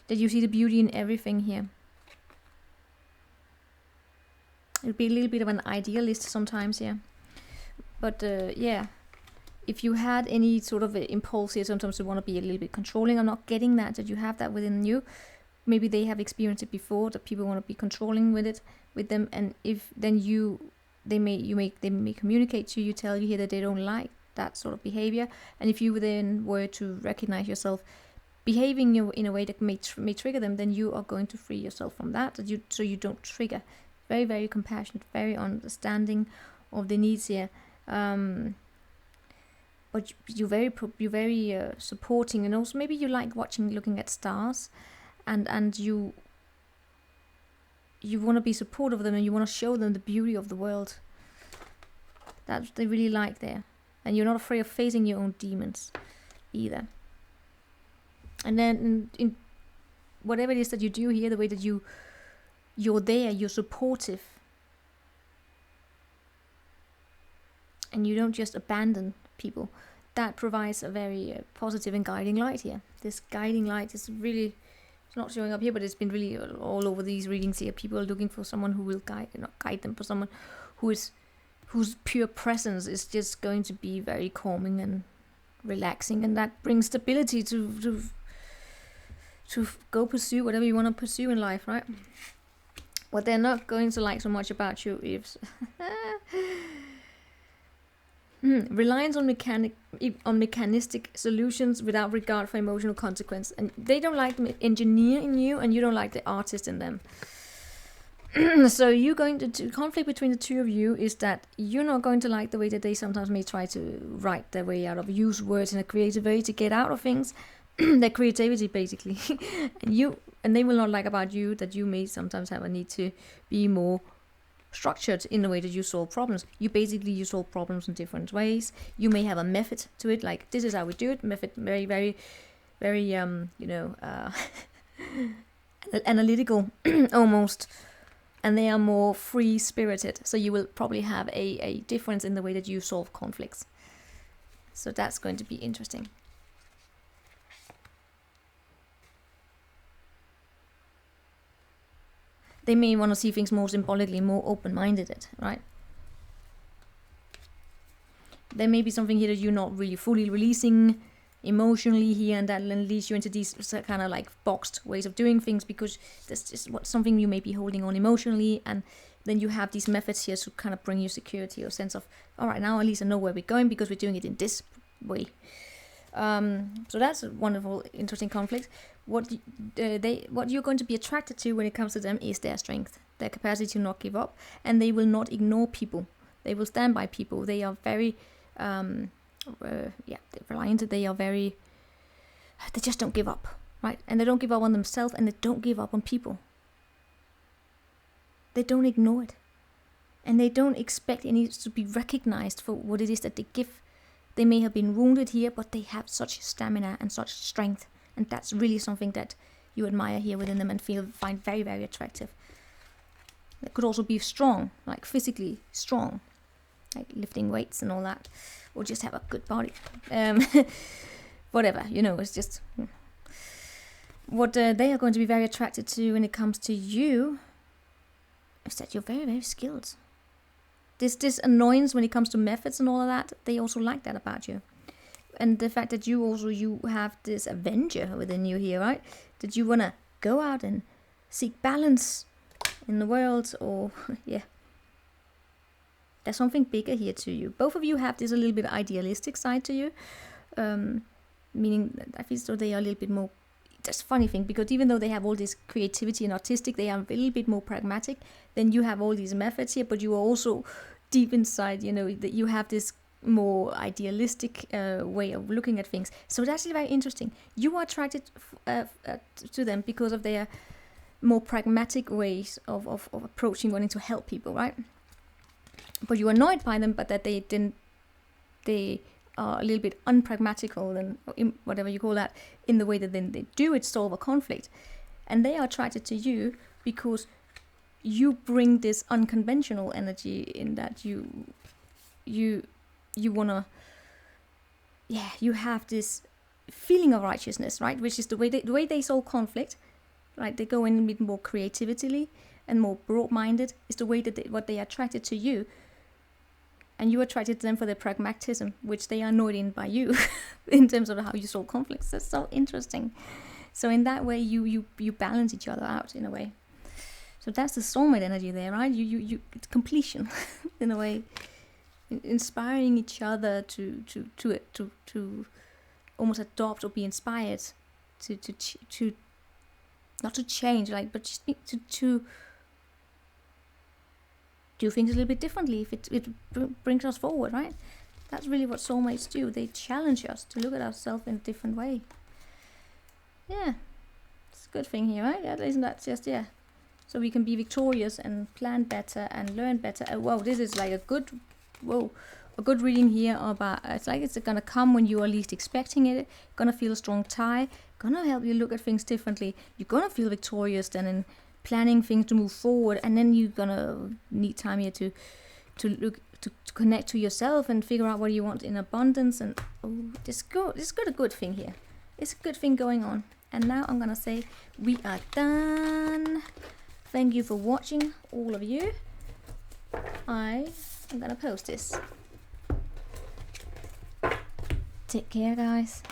that you see the beauty in everything here. It'll be a little bit of an idealist sometimes, yeah. But yeah, if you had any sort of impulse here, sometimes you want to be a little bit controlling. I'm not getting that you have that within you. Maybe they have experienced it before, that people want to be controlling with them, and if then they may communicate to you, tell you here that they don't like that sort of behavior, and if you then were to recognize yourself behaving in a way that may trigger them, then you are going to free yourself from that, so you don't trigger. Very, very compassionate, very understanding of the needs here. But you're very supporting, and also maybe you like looking at stars, and you want to be supportive of them, and you want to show them the beauty of the world. That they really like there, and you're not afraid of facing your own demons, either. And then in whatever it is that you do here, the way that you're there, you're supportive, and you don't just abandon people. That provides a very positive and guiding light here. This guiding light is really, it's not showing up here, but it's been really all over these readings here. People are looking for someone who will not guide them, for someone whose pure presence is just going to be very calming and relaxing, and that brings stability to go pursue whatever you want to pursue in life, right? What they're not going to like so much about you is Reliance on mechanistic solutions without regard for emotional consequence. And they don't like the engineer in you, and you don't like the artist in them. So you're going to conflict between the two of you is that you're not going to like the way that they sometimes may try to write their way out of, use words in a creative way to get out of things, their creativity basically. and they will not like about you that you may sometimes have a need to be more structured in the way that you solve problems. You solve problems in different ways. You may have a method to it, like this is how we do it. Method, very, very, very, analytical almost. And they are more free-spirited. So you will probably have a difference in the way that you solve conflicts. So that's going to be interesting. They may want to see things more symbolically, more open-minded, right? There may be something here that you're not really fully releasing emotionally here, and that leads you into these kind of like boxed ways of doing things, because that's just something you may be holding on emotionally, and then you have these methods here to kind of bring you security or sense of, all right, now at least I know where we're going because we're doing it in this way. So that's a wonderful, interesting conflict. What you're going to be attracted to when it comes to them is their strength, their capacity to not give up, and they will not ignore people. They will stand by people. They are very they're reliant. They are very, they just don't give up, right? And they don't give up on themselves, and they don't give up on people. They don't ignore it, and they don't expect any to be recognized for what it is that they give. They may have been wounded here, but they have such stamina and such strength, and that's really something that you admire here within them and find very, very attractive. They could also be strong, like physically strong, like lifting weights and all that, or just have a good body. Whatever, it's just what they are going to be very attracted to when it comes to you is that you're very, very skilled. This annoyance when it comes to methods and all of that, they also like that about you. And the fact that you have this avenger within you here, right? That you want to go out and seek balance in the world, or yeah. There's something bigger here to you. Both of you have this a little bit idealistic side to you, meaning that I feel so they are a little bit more. That's a funny thing, because even though they have all this creativity and artistic, they are a little bit more pragmatic. Then you have all these methods here, but you are also deep inside, that you have this more idealistic way of looking at things. So that's actually very interesting. You are attracted to them because of their more pragmatic ways of approaching, wanting to help people, right? But you're annoyed by them, but that they are a little bit unpragmatical, and whatever you call that, in the way that then they do it, solve a conflict. And they are attracted to you because you bring this unconventional energy in that you wanna, you have this feeling of righteousness, right? Which is the way they solve conflict, right? They go in with more creativity and more broad-minded, is the way that what they are attracted to you. And you attracted to them for their pragmatism, which they are annoyed in by you in terms of how you solve conflicts. That's so interesting. So in that way, you balance each other out in a way. So that's the soulmate energy there, right? You it's completion in a way, inspiring each other to almost adopt or be inspired to not to change, like, but just to do things a little bit differently if it brings us forward, right? That's really what soulmates do. They challenge us to look at ourselves in a different way. Yeah, it's a good thing here, right? Yeah, isn't that just, yeah. So we can be victorious and plan better and learn better. Whoa, this is like a good reading here about, it's like it's gonna come when you are least expecting it. Gonna feel a strong tie. Gonna help you look at things differently. You're gonna feel victorious then in planning things to move forward, and then you're gonna need time here to look to connect to yourself and figure out what you want in abundance. And this got a good thing here. It's a good thing going on. And now I'm gonna say we are done. Thank you for watching, all of you. I am gonna post this. Take care, guys.